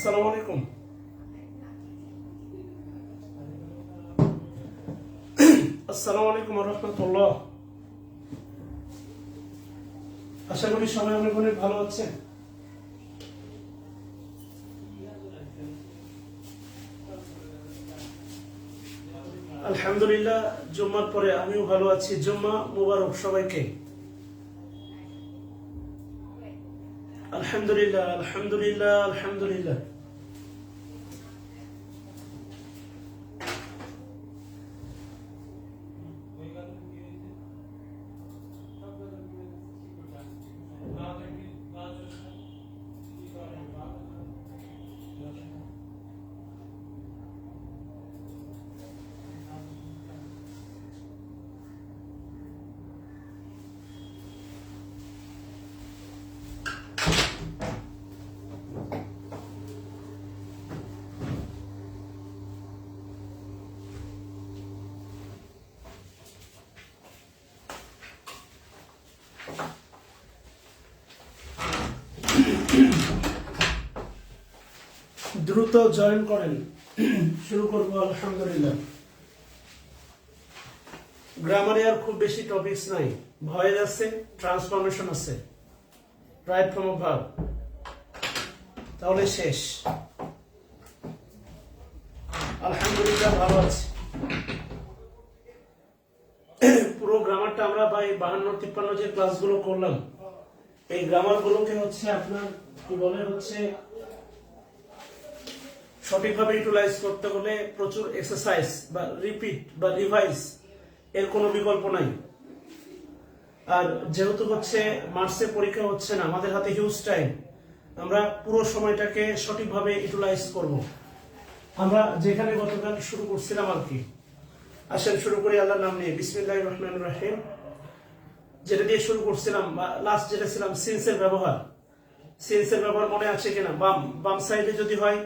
আসসালামু আলাইকুম। আসসালামু আলাইকুম ওয়া রাহমাতুল্লাহ। আশা করি সবাই অনেক অনেক ভালো আছেন। আলহামদুলিল্লাহ, জুম্মার পরে আমিও ভালো আছি। জুম্মা মুবারক সবাইকে। আলহামদুলিল্লাহ আলহামদুলিল্লাহ আলহামদুলিল্লাহ। দ্রুত জয়েন করেন, শুরু করবো। আলহামদুলিল্লাহ, গ্রামারে আর খুব বেশি টপিকস নাই। ভয়েস আছে, ট্রান্সফরমেশন আছে, রাইট ফ্রম ভার্ব, তাহলে শেষ। আলহামদুলিল্লাহ ভালো আছে। পুরো গ্রামারটা আমরা 52-53 যে ক্লাসগুলো করলাম, এই গ্রামার গুলোকে হচ্ছে আপনার কি বলে হচ্ছে সঠিকভাবে ইউটিলাইজ করতে হলে প্রচুর এক্সারসাইজ বা রিপিট বা রিভাইজ এর কোনো বিকল্প নাই। আর যেহেতু হচ্ছে মার্চে পরীক্ষা হচ্ছে না, আমাদের হাতে হিউজ টাইম, আমরা পুরো সময়টাকে সঠিকভাবে ইউটিলাইজ করব। আমরা যেখানে গতকাল শুরু করছিলাম আর কি, আসেন শুরু করি আল্লাহর নাম নিয়ে। বিসমিল্লাহির রহমানির রহিম। যেটা দিয়ে শুরু করছিলাম, লাস্ট যেটা ছিলাম, সিন্সের ব্যবহার। সিন্সের ব্যবহার মনে আছে কিনা? বাম সাইডে যদি হয়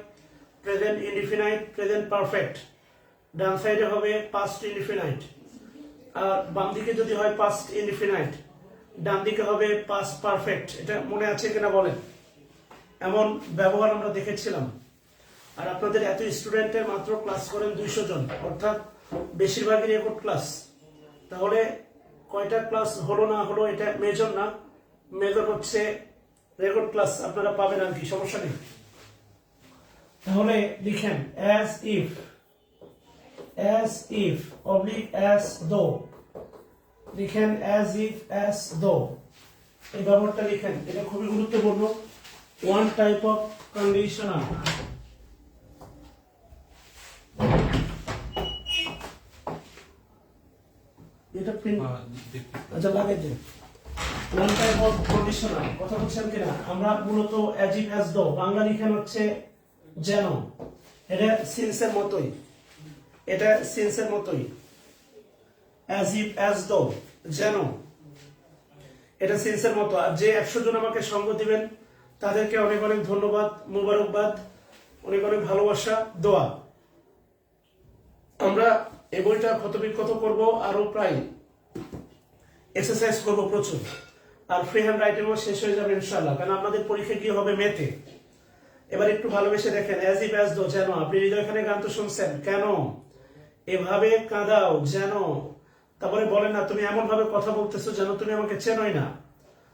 প্রেজেন্ট ইনডিফিনাইট, প্রেজেন্ট পারফেক্ট, ডান সাইডে হবে পাস্ট ইনডিফিনাইট। আর বাম দিকে যদি হয় পাস্ট ইনডিফিনাইট, ডান দিকে হবে পাস্ট পারফেক্ট। এটা মনে আছে কিনা বলেন? এমন ব্যবহার আমরা দেখেছিলাম। আর আপনাদের এত স্টুডেন্টের মাত্র ক্লাস করেন 200 জন, অর্থাৎ বেশিরভাগই রেকর্ড ক্লাস। তাহলে কয়টা ক্লাস হলো না হলো এটা মেজর না, মেজর হচ্ছে রেকর্ড ক্লাস আপনারা পাবেন আর কি, সমস্যা নেই। তাহলে লিখেন as if oblique as though, লিখেন as if as though। এই ব্যবহারটা লিখেন, এটা খুবই গুরুত্বপূর্ণ। One type of conditional. এটা প্রিন্ট আচ্ছা লাগে যে ওয়ান টাইপ অফ কন্ডিশনাল। কথা বলছেন কিনা? আমরা মূলত as if as though Bangla লিখেন হচ্ছে যেন। এটা সিন্সের মতোই, এটা সিন্সের মতোই। as if as though, যেন, এটা সিন্সের মতো। আর যে 100 জন আমাকে সঙ্গ দিবেন তাদেরকে অনেক অনেক ধন্যবাদ, মুবারকবাদ, অনেক অনেক ভালোবাসা, দোয়া। আমরা এই বইটা ক্ষতবিক্ষত করব, আরো প্রায় এক্সারসাইজ করব প্রচুর। আর ফ্রি হ্যান্ড রাইটিংও শেষ হয়ে যাবে ইনশাআল্লাহ, কারণ আপনাদের পরীক্ষা কি হবে মেতে। এবার একটু ভালোবেসে দেখেন, as if as though, যেন। আপনি হৃদয়খানে গান তো শুনছেন, কেন এভাবে কাঁদাও যেন। তারপরে বলেন না, তুমি এমন ভাবে কথা বলতেছো যেন তুমি আমাকে চেনোই না।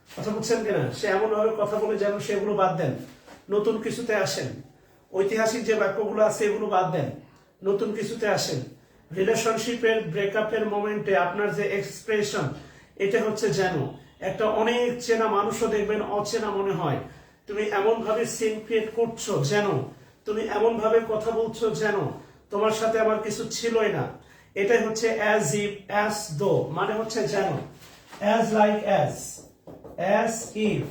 কথা বলছেন কিনা? সে এমন ভাবে কথা বলে যেন, সেগুলো বাদ দেন, নতুন কিছুতে আসেন। ঐতিহাসিক যে বাক্যগুলো আছে এগুলো বাদ দেন, নতুন কিছুতে আসেন। রিলেশনশিপের ব্রেকআপের মোমেন্টে আপনার যে এক্সপ্রেশন, এটা হচ্ছে যেন। একটা অনেক চেনা মানুষও দেখবেন অচেনা মনে হয়। তুমি এমন ভাবে সিন ক্রিয়েট করছো যেন, তুমি এমন ভাবে কথা বলছো যেন তোমার সাথে আমার কিছু ছিলই না। এটাই হচ্ছে as if as though, মানে হচ্ছে যেন। as like as if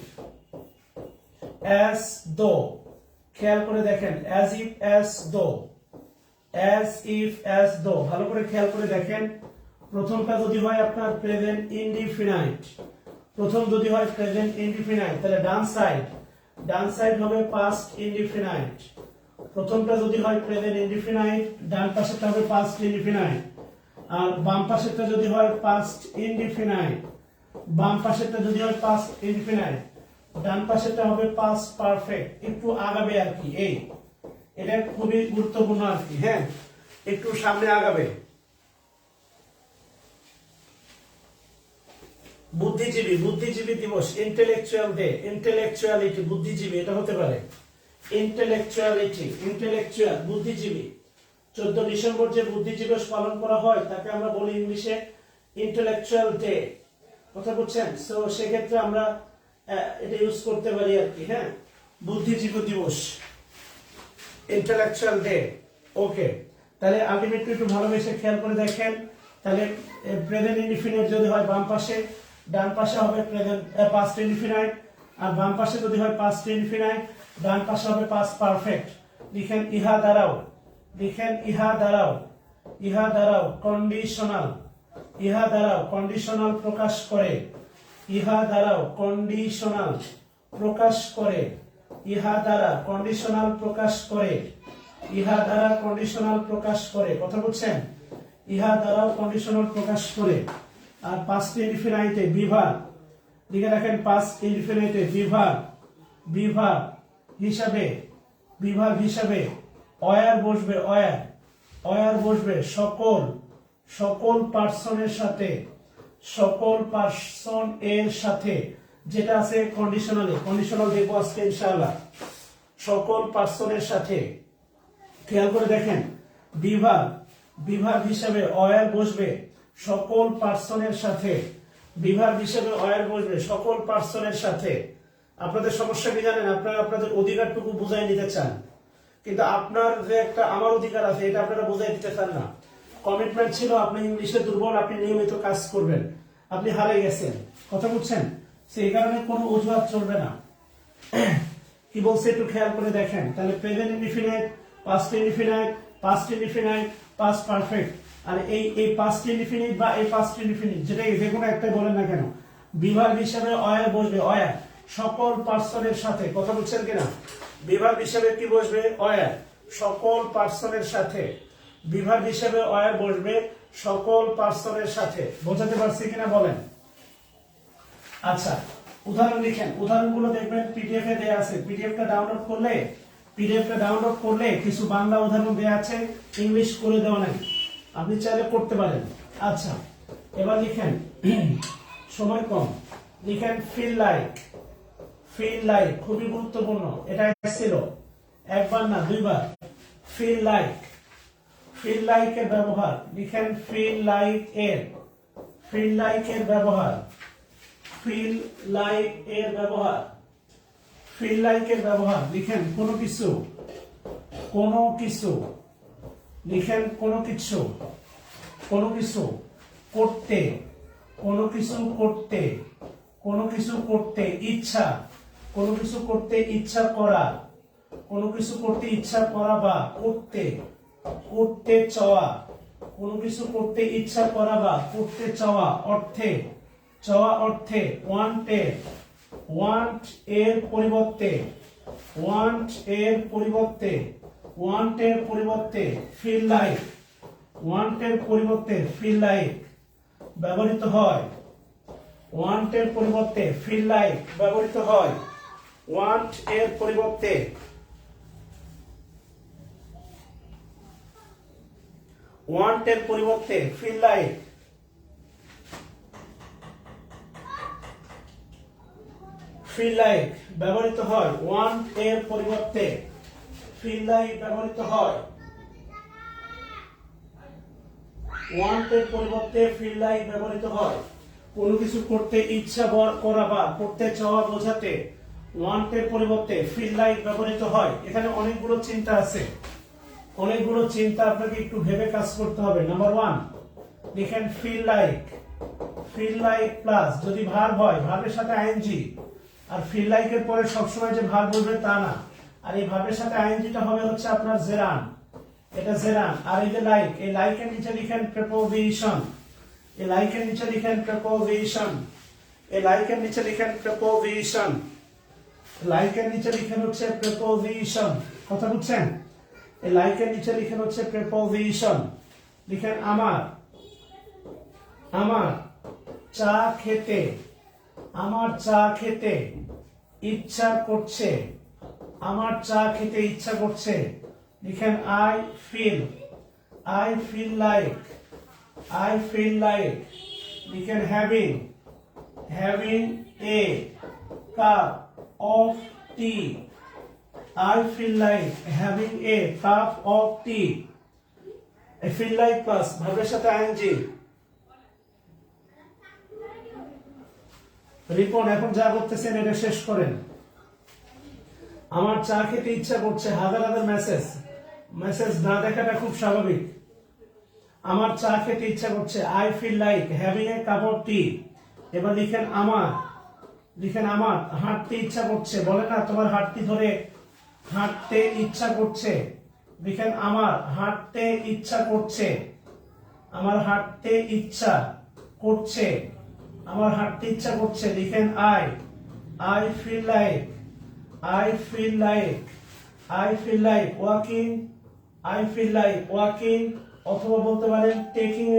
as though। খেয়াল করে দেখেন, as if as though, as if as though। ভালো করে খেয়াল করে দেখেন। প্রথমটা যদি হয় আপনার প্রেজেন্ট ইনডিফিনাইট, প্রথম যদি হয় প্রেজেন্ট ইনডিফিনাইট, তাহলে ডান সাইড হবে পাস্ট ইনডিফিনাইট। প্রথমটা যদি হয় প্রেজেন্ট ইনডিফিনাইট, ডান পাশেরটা হবে পাস্ট ইনডিফিনাইট। আর বাম পাশেরটা যদি হয় পাস্ট ইনডিফিনাইট, বাম পাশেরটা যদি হয় পাস্ট ইনডিফিনাইট, ডান পাশেরটা হবে পাস্ট পারফেক্ট। একটু আগাবে আর কি, এই এটা খুবই গুরুত্বপূর্ণ আর কি। হ্যাঁ, একটু সামনে আগাবে। বুদ্ধিজীবী, বুদ্ধিজীবী দিবস, ইন্টেলেকচুয়াল ডে, ইন্টেলেকচুয়ালিটি, বুদ্ধিজীবী এটা হতে পারে। ইন্টেলেকচুয়ালিটি, ইন্টেলেকচুয়াল, বুদ্ধিজীবী। 14 ডিসেম্বর যে বুদ্ধি দিবস পালন করা হয় তাকে আমরা বলি ইংলিশে ইন্টেলেকচুয়াল ডে। কথা বুঝছেন? সো সেক্ষেত্রে আমরা এটা ইউজ করতে পারি আর কি। হ্যাঁ, বুদ্ধিজীবী দিবস, ইন্টেলেকচুয়াল ডে। ওকে, তাহলে আলটিমেটলি একটু ভালোবেসে খেয়াল করে দেখেন। তাহলে প্রেজেন্ট ইনডিফিনিট যদি হয় বাম পাশে, ডান পাশে হবে প্রেজেন্ট পাস্ট ইনডিফিনাইট, আর বাম পাশে যদি হয় পাস্ট ইনডিফিনাইট, ডান পাশে হবে পাস্ট পারফেক্ট। লিখেন ইহা দ্বারাও, লিখেন ইহা দ্বারাও, ইহা দ্বারাও কন্ডিশনাল, ইহা দ্বারাও কন্ডিশনাল প্রকাশ করে, ইহা দ্বারাও কন্ডিশনাল প্রকাশ করে, ইহা দ্বারা কন্ডিশনাল প্রকাশ করে, ইহা দ্বারা কন্ডিশনাল প্রকাশ করে। কথা বুঝছেন? ইহা দ্বারাও কন্ডিশনাল প্রকাশ করে। আর পাস্ট ইনডিফিনাইটে বিভাগ, লিখে রাখেন পাস্ট ইনডিফিনাইটে বিভাগ, বিভাগ হিসাবে, বিভাগ হিসাবে অয়ার বসবে, অয়ার, অয়ার বসবে সকল, সকল পার্সনের সাথে, সকল পার্সন এর সাথে, যেটা আছে কন্ডিশনালে, কন্ডিশনাল দেখবো আজকে ইনশাআল্লাহ। সকল পার্সনের সাথে, খেয়াল করে দেখেন, বিভাগ, বিভাগ হিসাবে অয়ার বসবে সকল পার্সনের সাথে, বিভাগ হিসাবে অয়ার বসবে সকল পার্সনের সাথে। আপনাদের সমস্যা কি জানেন? আপনারা আপনাদের অধিকারটুকু বুঝাই নিতে চান, কিন্তু আপনার যে একটা আমার অধিকার আছে এটা আপনারা বুঝাই দিতে চান না। কমিটমেন্ট ছিল আপনি ইংলিশে দুর্বল, আপনি নিয়মিত কাজ করবেন, আপনি হারে গেছেন। কথা বুঝছেন? সেই কারণে কোনো অজুহাত চলবে না। কি বলছে একটু খেয়াল করে দেখেন। তাহলে present indefinite, past indefinite, past indefinite, past perfect. আর এই পাস্ট ইনডিফিনিট বা এই পাস্ট ইনডিফিনিট যেটা যে কোনো একটাই বলেন না কেন, বিভাগ হিসাবে অয়ার বসবে, অয়ার সকল পার্সনের সাথে। কথা বুঝছেন কিনা? বিভাগ হিসাবে কি বসবে? অয়ার সকল পার্সনের সাথে, বিভাগ হিসাবে অয়ার বসবে সকল পার্সনের সাথে। বোঝাতে পারছি কিনা বলেন? আচ্ছা, উদাহরণ লিখেন, উদাহরণগুলো দেখবেন পিডিএফ এ দেয়া আছে। পিডিএফটা ডাউনলোড করলে, পিডিএফটা ডাউনলোড করলে কিছু বাংলা উদাহরণ দেয়া আছে, ইংলিশ করে দেওয়া নাই, আপনি চাইলে করতে পারেন। আচ্ছা, এবার লিখেন, সময় কম, লিখেন ফিল লাইক, ফিল লাইক খুবই গুরুত্বপূর্ণ। এটা ছিল একবার না দুইবার। ফিল লাইক, ফিল লাইক এর ব্যবহার, লিখেন ফিল লাইক এর, ফিল লাইক এর ব্যবহার, ফিল লাইক এর ব্যবহার, ফিল লাইক এর ব্যবহার। লিখেন কোনো কিছু, কোনো কিছু, লিখেন কোনো কিছু, কোনো কিছু করতে, কোনো কিছু করতে, কোনো কিছু করতে ইচ্ছা, কোনো কিছু করতে ইচ্ছা করা, কোনো কিছু করতে ইচ্ছা করা বা করতে, করতে চাওয়া, কোনো কিছু করতে ইচ্ছা করা বা করতে চাওয়া অর্থে, চাওয়া অর্থে ওয়ান্টেড, ওয়ান্ট এর পরিবর্তে, ওয়ান্ট এর পরিবর্তে, ওয়ান্টের পরিবর্তে ফিল লাইক, ওয়ান্টের পরিবর্তে ফিল লাইক ব্যবহৃত হয়, ওয়ান্টের পরিবর্তে ফিল লাইক ব্যবহৃত হয়, ওয়ান্ট এর পরিবর্তে, ওয়ান্টের পরিবর্তে ফিল লাইক, ফিল লাইক ব্যবহৃত হয়, ওয়ান্ট এর পরিবর্তে ফিল লাইক ব্যবহৃত হয়, ওয়ান্ট এর পরিবর্তে ফিল লাইক ব্যবহৃত হয়। কোনো কিছু করতে ইচ্ছা করা বা করতে চাওয়া বোঝাতে ওয়ান্ট এর পরিবর্তে ফিল লাইক ব্যবহৃত হয়। এখানে অনেকগুলো চিন্তা আছে, অনেকগুলো চিন্তা আপনাকে একটু ভেবে কাজ করতে হবে। নাম্বার 1, লিখেন feel like, feel like plus যদি ভার্ব হয় ভার্বের সাথে আইএনজি, আর ফিল লাইক এর পরে সবসময় যে ভার্ব বলবে তা না, আর এই ভার্বের সাথে আইএনজিটা হবে হচ্ছে আপনার জেরান, এটা জেরান। আর এই যে লাইক, এই লাইকের নিচে লিখেন প্রিপোজিশন, এই লাইকের নিচে লিখেন প্রিপোজিশন, এই লাইকের নিচে লিখেন প্রিপোজিশন, লাইকের নিচে লিখেন হচ্ছে প্রিপোজিশন। কথা বুঝছেন? এই লাইকের নিচে লিখেন হচ্ছে প্রিপোজিশন। লিখেন আমার, আমার চা খেতে, আমার চা খেতে ইচ্ছা করছে, আমার চা খেতে ইচ্ছা করছে লিখেন I feel like লিখেন having a cup of tea. I feel like having a cup of tea. I feel like plus ভার্বের সাথে ing. রিপন এখন যা করতেছেন এটা শেষ করেন। আমার চা খেতে ইচ্ছা করছে, হাজার মেসেজ না দেখাটা খুব স্বাভাবিক। আমার চা খেতে ইচ্ছা করছে, I feel like having a cup of tea. এবার লিখেন আমার হাঁটতে ইচ্ছা করছে, বলে না তোমার হাঁটতে ইচ্ছা করছে, লিখেন আমার হাঁটতে ইচ্ছা করছে, লিখেন I feel like walking অথবা বলতে পারেন taking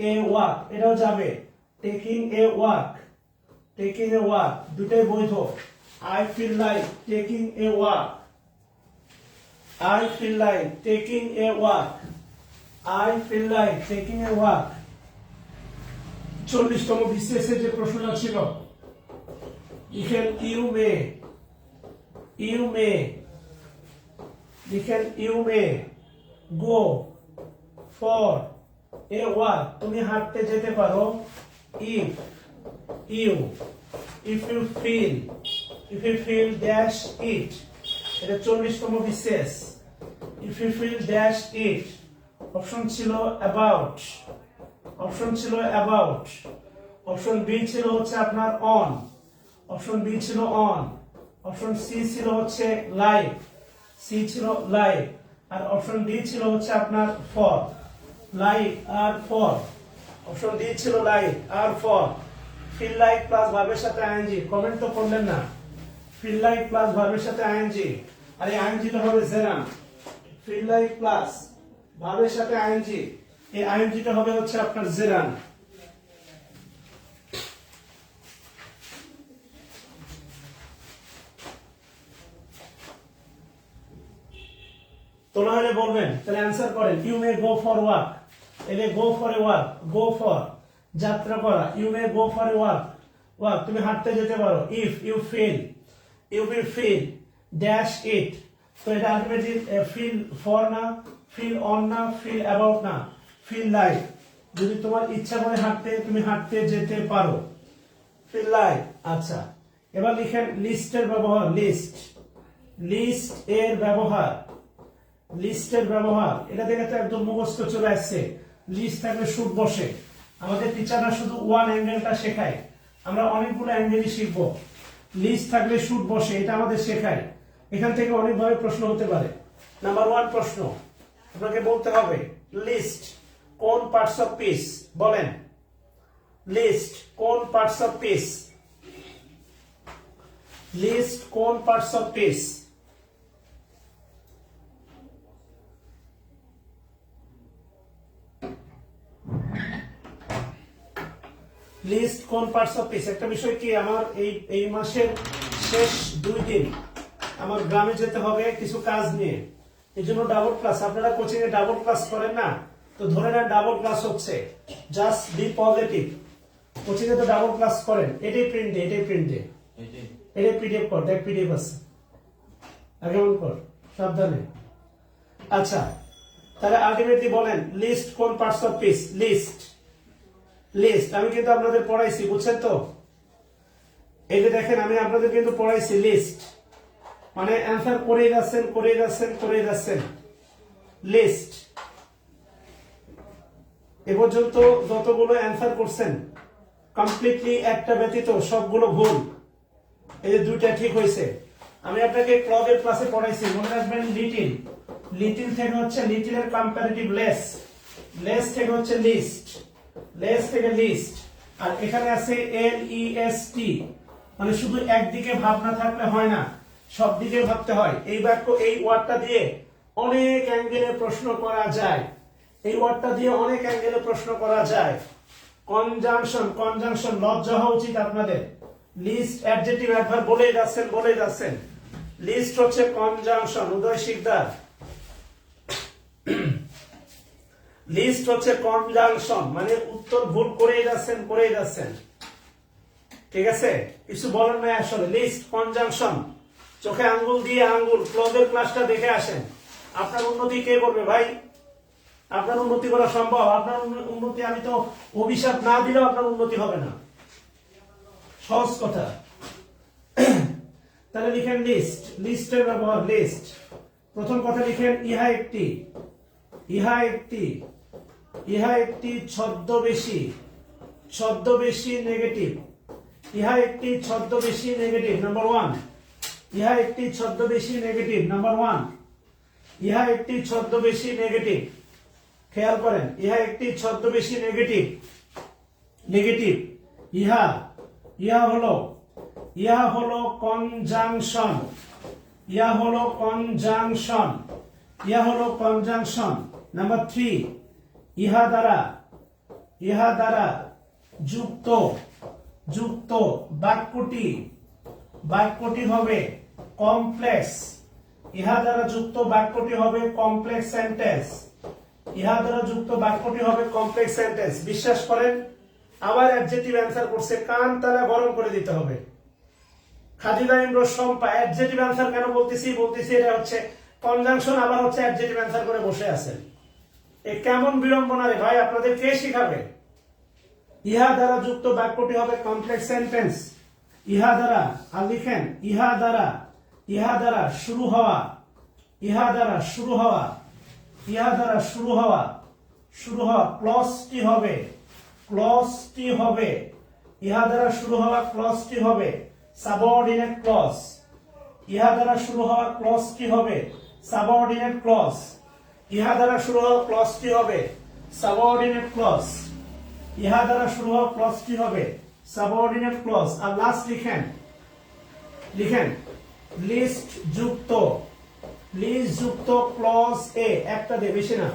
a walk এটাও যাবে, taking a walk দুটোই বৈধ। I feel like taking a walk 40তম BCS এর যে প্রশ্নটা ছিল, লিখেন you may go for a walk, তুমি হাঁটতে যেতে পারো if you feel dash it, এটা 40তম BCS। if you feel dash it option ছিল about, অপশন বি ছিল হচ্ছে আপনার on, অপশন সি ছিল হচ্ছে like, আর অপশন ডি ছিল হচ্ছে আপনার for, like আর for, অপশন ডি ছিল like আর for। feel like প্লাস ভার্বের সাথে ing, কমেন্ট তো করলেন না। feel like প্লাস ভার্বের সাথে ing, আর এই ing টা হবে জেরাম। feel like প্লাস ভার্বের সাথে ing, এই ing টা হবে হচ্ছে আপনার জেরাম। তো না হলে বলবেন, তাহলে অ্যানসার করেন। You may go for walk, এলে go for a walk, go for যাত্রা করা, you may go for a walk, তুমি হাঁটতে যেতে পারো। If you will feel dash it, তো এটা আলটিমেটলি ফিল ফর না, ফিল অন না, ফিল অ্যাবাউট না, ফিল লাইক। যদি তোমার ইচ্ছা করে হাঁটতে, তুমি হাঁটতে যেতে পারো, ফিল লাইক। আচ্ছা, এবার লিখেন লিস্টের ব্যবহার, লিস্টের ব্যবহার, এটা দেখে তো একদম মুখস্থ চলে আসছে। লিস্ট থাকলে শুট বসে, আমাদের টিচাররা শুধু ওয়ান অ্যাঙ্গেলটা শেখায়, আমরা অনেকগুলো অ্যাঙ্গেলই শিখবো। লিস্ট থাকলে শুট বসে, এটা আমাদের শেখায়। এখান থেকে অনেকভাবে প্রশ্ন হতে পারে। নাম্বার 1 প্রশ্ন আপনাকে বলতে হবে, লিস্ট কোন পার্টস অফ পিস, বলেন লিস্ট কোন পার্টস অফ পিস, লিস্ট কোন পার্টস অফ পিস। লিস্ট কোন পার্টস অফ পিস। একটা বিষয় কি, আমার এই মাসের শেষ 2 দিন আমার গ্রামে যেতে হবে কিছু কাজ নিয়ে, এই জন্য ডাবল ক্লাস। আপনারা কোচিং এ ডাবল ক্লাস করেন না, তো ধরে নেন ডাবল ক্লাস হচ্ছে, জাস্ট বি পজিটিভ। কোচিং এ তো ডাবল ক্লাস করেন, এটাই প্রিন্ট দে, এটাই পিডিএফ কর, দেখ পিডিএফ আছে, আগে মন কর সাবধানে। আচ্ছা, তাহলে আলটিমেটলি বলেন লিস্ট কোন পার্টস অফ পিস। লিস্ট আমি কিন্তু আপনাদের পড়াইছি, বুঝছেন তো? এই যে দেখেন, আমি আপনাদের কিন্তু পড়াইছি লিস্ট, মানে অ্যান্সার করে যাচ্ছেন। লিস্ট এ পর্যন্ত যতগুলো অ্যান্সার করছেন কমপ্লিটলি একটা ব্যতীত সবগুলো ভুল। এই যে 2টা ঠিক হয়েছে। আমি আপনাকে ক্লজের ক্লাসে পড়াইছি, মনে রাখবেন লিটিল থেকে হচ্ছে লিটিলের কম্পারেটিভ লেস থেকে হচ্ছে লিস্ট, লেস থেকে লিস্ট। আর এখানে আছে LEST, মানে শুধু একদিকে ভাবনা থাকলে হয় না, সব দিকে ভাবতে হয়। এই বাক্য, এই ওয়ার্ডটা দিয়ে অনেক অ্যাঙ্গেলে প্রশ্ন করা যায়, কনজাংশন, লজ্জা হওয়া উচিত আপনাদের। লিস্ট অ্যাডজেক্টিভ অ্যাডভার্ব বলেই যাচ্ছেন। লিস্ট হচ্ছে কনজাংশন। উদয় শিকদার, লিস্ট হচ্ছে কনজাংশন, মানে উত্তর ভুল করেই যাচ্ছেন। ঠিক আছে, কিছু বলার নাই আসলে। লিস্ট কনজাংশন, চোখে আঙ্গুল দিয়ে আঙ্গুল, ক্লোজের ক্লাসটা দেখে আসেন। আপনার উন্নতি কে করবে ভাই? আপনার উন্নতি করা সম্ভব? আপনার উন্নতি আমি তো অভিশাপ না দিলেও আপনার উন্নতি হবে না, সহজ কথা। তাহলে লিখেন লিস্ট, লিস্টের ব্যবহার লিস্ট। প্রথম কথা লিখেন ইহা একটি ছদ্মবেশী নেগেটিভ। ইহা একটি ছদ্মবেশী নেগেটিভ, নাম্বার 1। ইহা একটি ছদ্মবেশী নেগেটিভ, নাম্বার 1। ইহা একটি ছদ্মবেশী নেগেটিভ, খেয়াল করেন, ইহা একটি ছদ্মবেশী নেগেটিভ। ইহা হলো কনজাংশন। নাম্বার 3, ইহা দ্বারা যুক্ত বাক্যটি হবে কমপ্লেক্স। ইহা দ্বারা যুক্ত বাক্যটি হবে কমপ্লেক্স সেন্টেন্স। বিশ্বাস করেন, আবার অ্যাডজেক্টিভ অ্যান্সার করছে, কান তারা গরম করে দিতে হবে। খাদিজা ইমরোজ শম্পা অ্যাডজেক্টিভ অ্যান্সার কেন বলতেছি এটা হচ্ছে কনজাংশন, আবার হচ্ছে অ্যাডজেক্টিভ অ্যান্সার করে বসে আছেন। এ কেমন বিড়ম্বনা রে ভাই, আপনাদের কে শিখাবে? ইহা দ্বারা যুক্ত বাক্যটি হবে কমপ্লেক্স সেন্টেন্স। ইহা দ্বারা, আর লিখেন ইহা দ্বারা শুরু হওয়া ক্লজটি হবে। ইহা দ্বারা শুরু হওয়া ক্লজটি হবে সাবঅর্ডিনেট ক্লজ। ইহা দ্বারা শুরু হওয়া ক্লজটি হবে সাবঅর্ডিনেট ক্লজ। ইহা দ্বারা শুরু হওয়া ক্লজটি হবে সাবঅর্ডিনেট ক্লজ। ইহা দ্বারা শুরু হওয়া ক্লজটি হবে সাবঅর্ডিনেট ক্লজ। আর লাস্ট লিখেন লিস্ট যুক্ত ক্লজ এ, একটা দিয়ে বেশি না,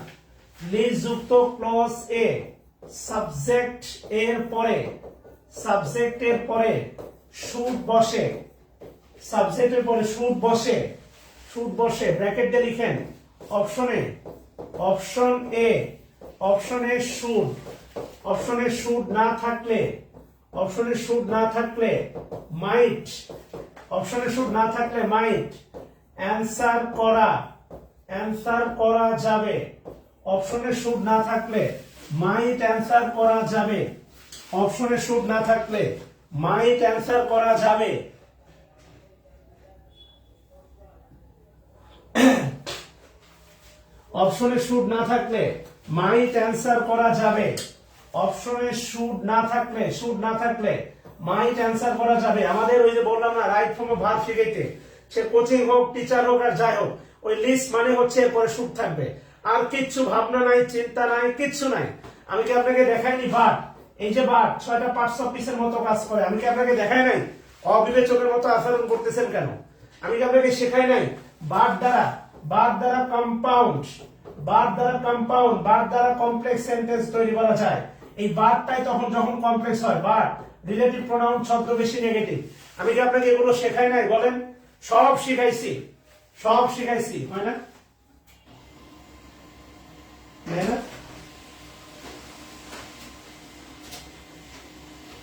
লিস্ট যুক্ত ক্লজ এ সাবজেক্ট এর পরে শুড বসে, ব্র্যাকেট দিয়ে লিখেন অপশনে শুড না থাকলে মাইট অ্যান্সার করা যাবে। অপশনে শুড না থাকলে মাইট অ্যান্সার করা যাবে। অপশনে শুড না থাকলে মাইট অ্যান্সার করা যাবে। অপশনে শুড না থাকলে মাইট অ্যান্সার করা যাবে। অপশনে শুড না থাকলে মাইট অ্যান্সার করা যাবে। আমাদের ওই যে বললাম না, রাইট ফর্ম অফ ভার্ব শিখাইতে, সে কোচিং হোক, টিচার হোক, আর যাই হোক, ওই লিস্ট মানে হচ্ছে এরপরে শুড থাকবে। আর কিচ্ছু ভাবনা নাই, চিন্তা নাই, কিচ্ছু নাই। আমি কি আপনাকে দেখাইনি ভার্ব? এই যে ভার্ব 6টা পার্টস অফ স্পিচের মতো কাজ করে, আমি কি আপনাকে দেখাই নাই? অবিবেচকের মতো আচরণ করতেছেন কেন? আমি কি আপনাকে শেখাই নাই? ভার্ব দ্বারা কমপ্লেক্স সেন্টেন্স তৈরি করা যায়। এই ভার্বটাই যখন কমপ্লেক্স হয়, ভার্ব রিলেটিভ প্রোনাউন ছদ্মবেশী নেগেটিভ। আমি কি আপনাকে এগুলো শেখাই নাই? বলেন, সব শিখাইছি, হয় না?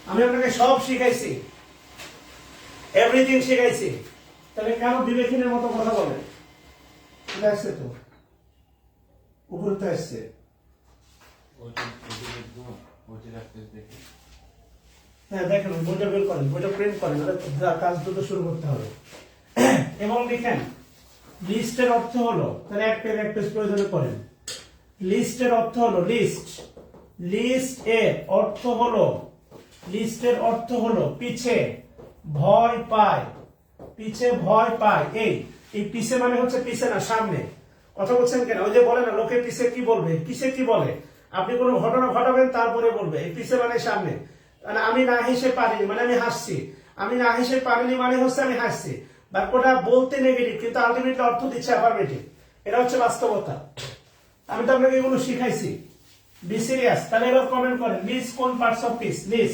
আমি আপনাকে সব শিখাইছি, এভরিথিং শিখাইছি। তাহলে কেন বিবেকিনের মতো কথা বলেন? এটা আসছে তো, উপরে তো আসছে। হ্যাঁ দেখেন, বইটা বের করেন, বইটা প্রিন্ট করেন, কাজ দ্রুত শুরু করতে হবে। এবং লিখেন লিস্টের অর্থ হলো, তাহলে এক পেজ প্রয়োজনে করেন। লিস্টের অর্থ হলো লিস্টের অর্থ হলো পিছে ভয় পায়। এই পিছে মানে হচ্ছে পিছে না, সামনে। কথা বলছেন কেন? ওই যে বলে না, লোকে পিছে কি বলবে, পিছে কি বলে, আপনি কোনো ঘটনা ঘটাবেন তারপরে বলবে। এই পিছে মানে সামনে। মানে আমি না হেসে পারিনি মানে আমি হাসছি, আমি না হেসে পারিনি মানে হচ্ছে আমি হাসছি। বাক্যটা বলতে নেগেটিভ কিন্তু আলটিমেটলি অর্থ দিচ্ছে অ্যাফার্মেটিভ। এটা হচ্ছে বাস্তবতা। আমি তো আপনাকে এগুলো শিখাইছি। Be serious. তাহলে এবার কমেন্ট করেন, লিস্ট কোন পার্টস অফ স্পিচ?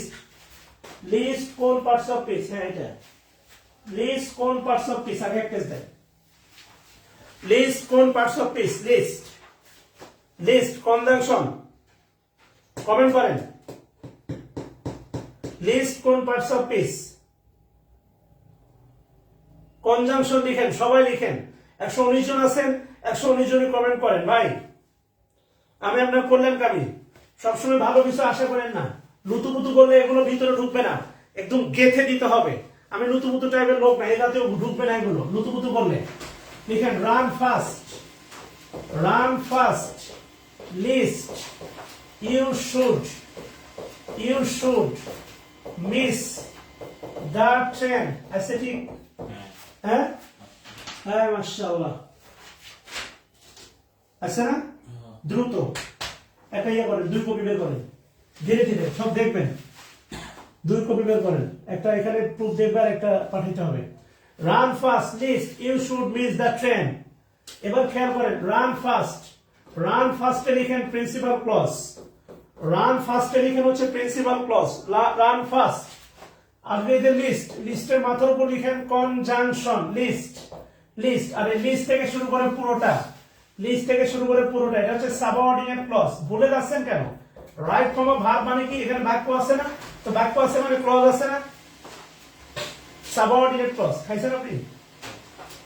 লিস্ট কোন পার্টস অফ স্পিচ? হ্যাঁ, এটা লিস্ট কোন পার্টস অফ স্পিচ, আগে একটা দেন। লিস্ট কোন parts of speech? Lest, lest conjunction, comment করেন। লিস্ট কোন পার্টস অফ স্পিচ? কনজাংশন লিখেন, সবাই লিখেন। 119 জন আছেন, 119 জনই কমেন্ট করেন ভাই। আমি আপনার করলেন কামি, সবসময় ভালো কিছু আশা করেন না। লুতুপুতু করলে এগুলো ভিতরে ঢুকবে না, একদম গেথে দিতে হবে। আমি লুতুপুতু টাইপের লোক না, এটাতেও ঢুকবে না এগুলো লুতুপুতু করলে। লিখেন run fast, run fast, lest, you should miss the train. আচ্ছা ঠিক, হ্যাঁ হ্যাঁ মাশাআল্লাহ। আচ্ছা না, দ্রুত একটা ইয়ে করেন, 2 কপি বের করেন, ধীরে ধীরে সব দেখবেন। 2 কপি বের করেন, একটা এখানে প্রুফ দেখবেন, একটা পাঠাতে হবে। Run fast, lest, you should miss the train. এবার খেয়াল করেন, রান ফাস্ট, রান ফাস্টে লিখেন প্রিন্সিপাল ক্লজ, রান ফাস্টে লিখেন হচ্ছে প্রিন্সিপাল ক্লজ, রান ফাস্ট। আগে যে লিস্ট, লিস্টের মাথার উপর লিখেন কনজাংশন, লিস্ট, লিস্ট। আর এই লিস্ট থেকে শুরু করে পুরোটা, লিস্ট থেকে শুরু করে পুরোটা, এটা হচ্ছে সাবঅর্ডিনেট ক্লজ। ভুলে যাচ্ছেন কেন? রাইট কমা ভার্ব মানে কি? এখানে বাক্য আছে না, তো বাক্য আছে মানে ক্লজ আছে না, সাবঅর্ডিনেট ক্লজ। খাইছেন আপনি?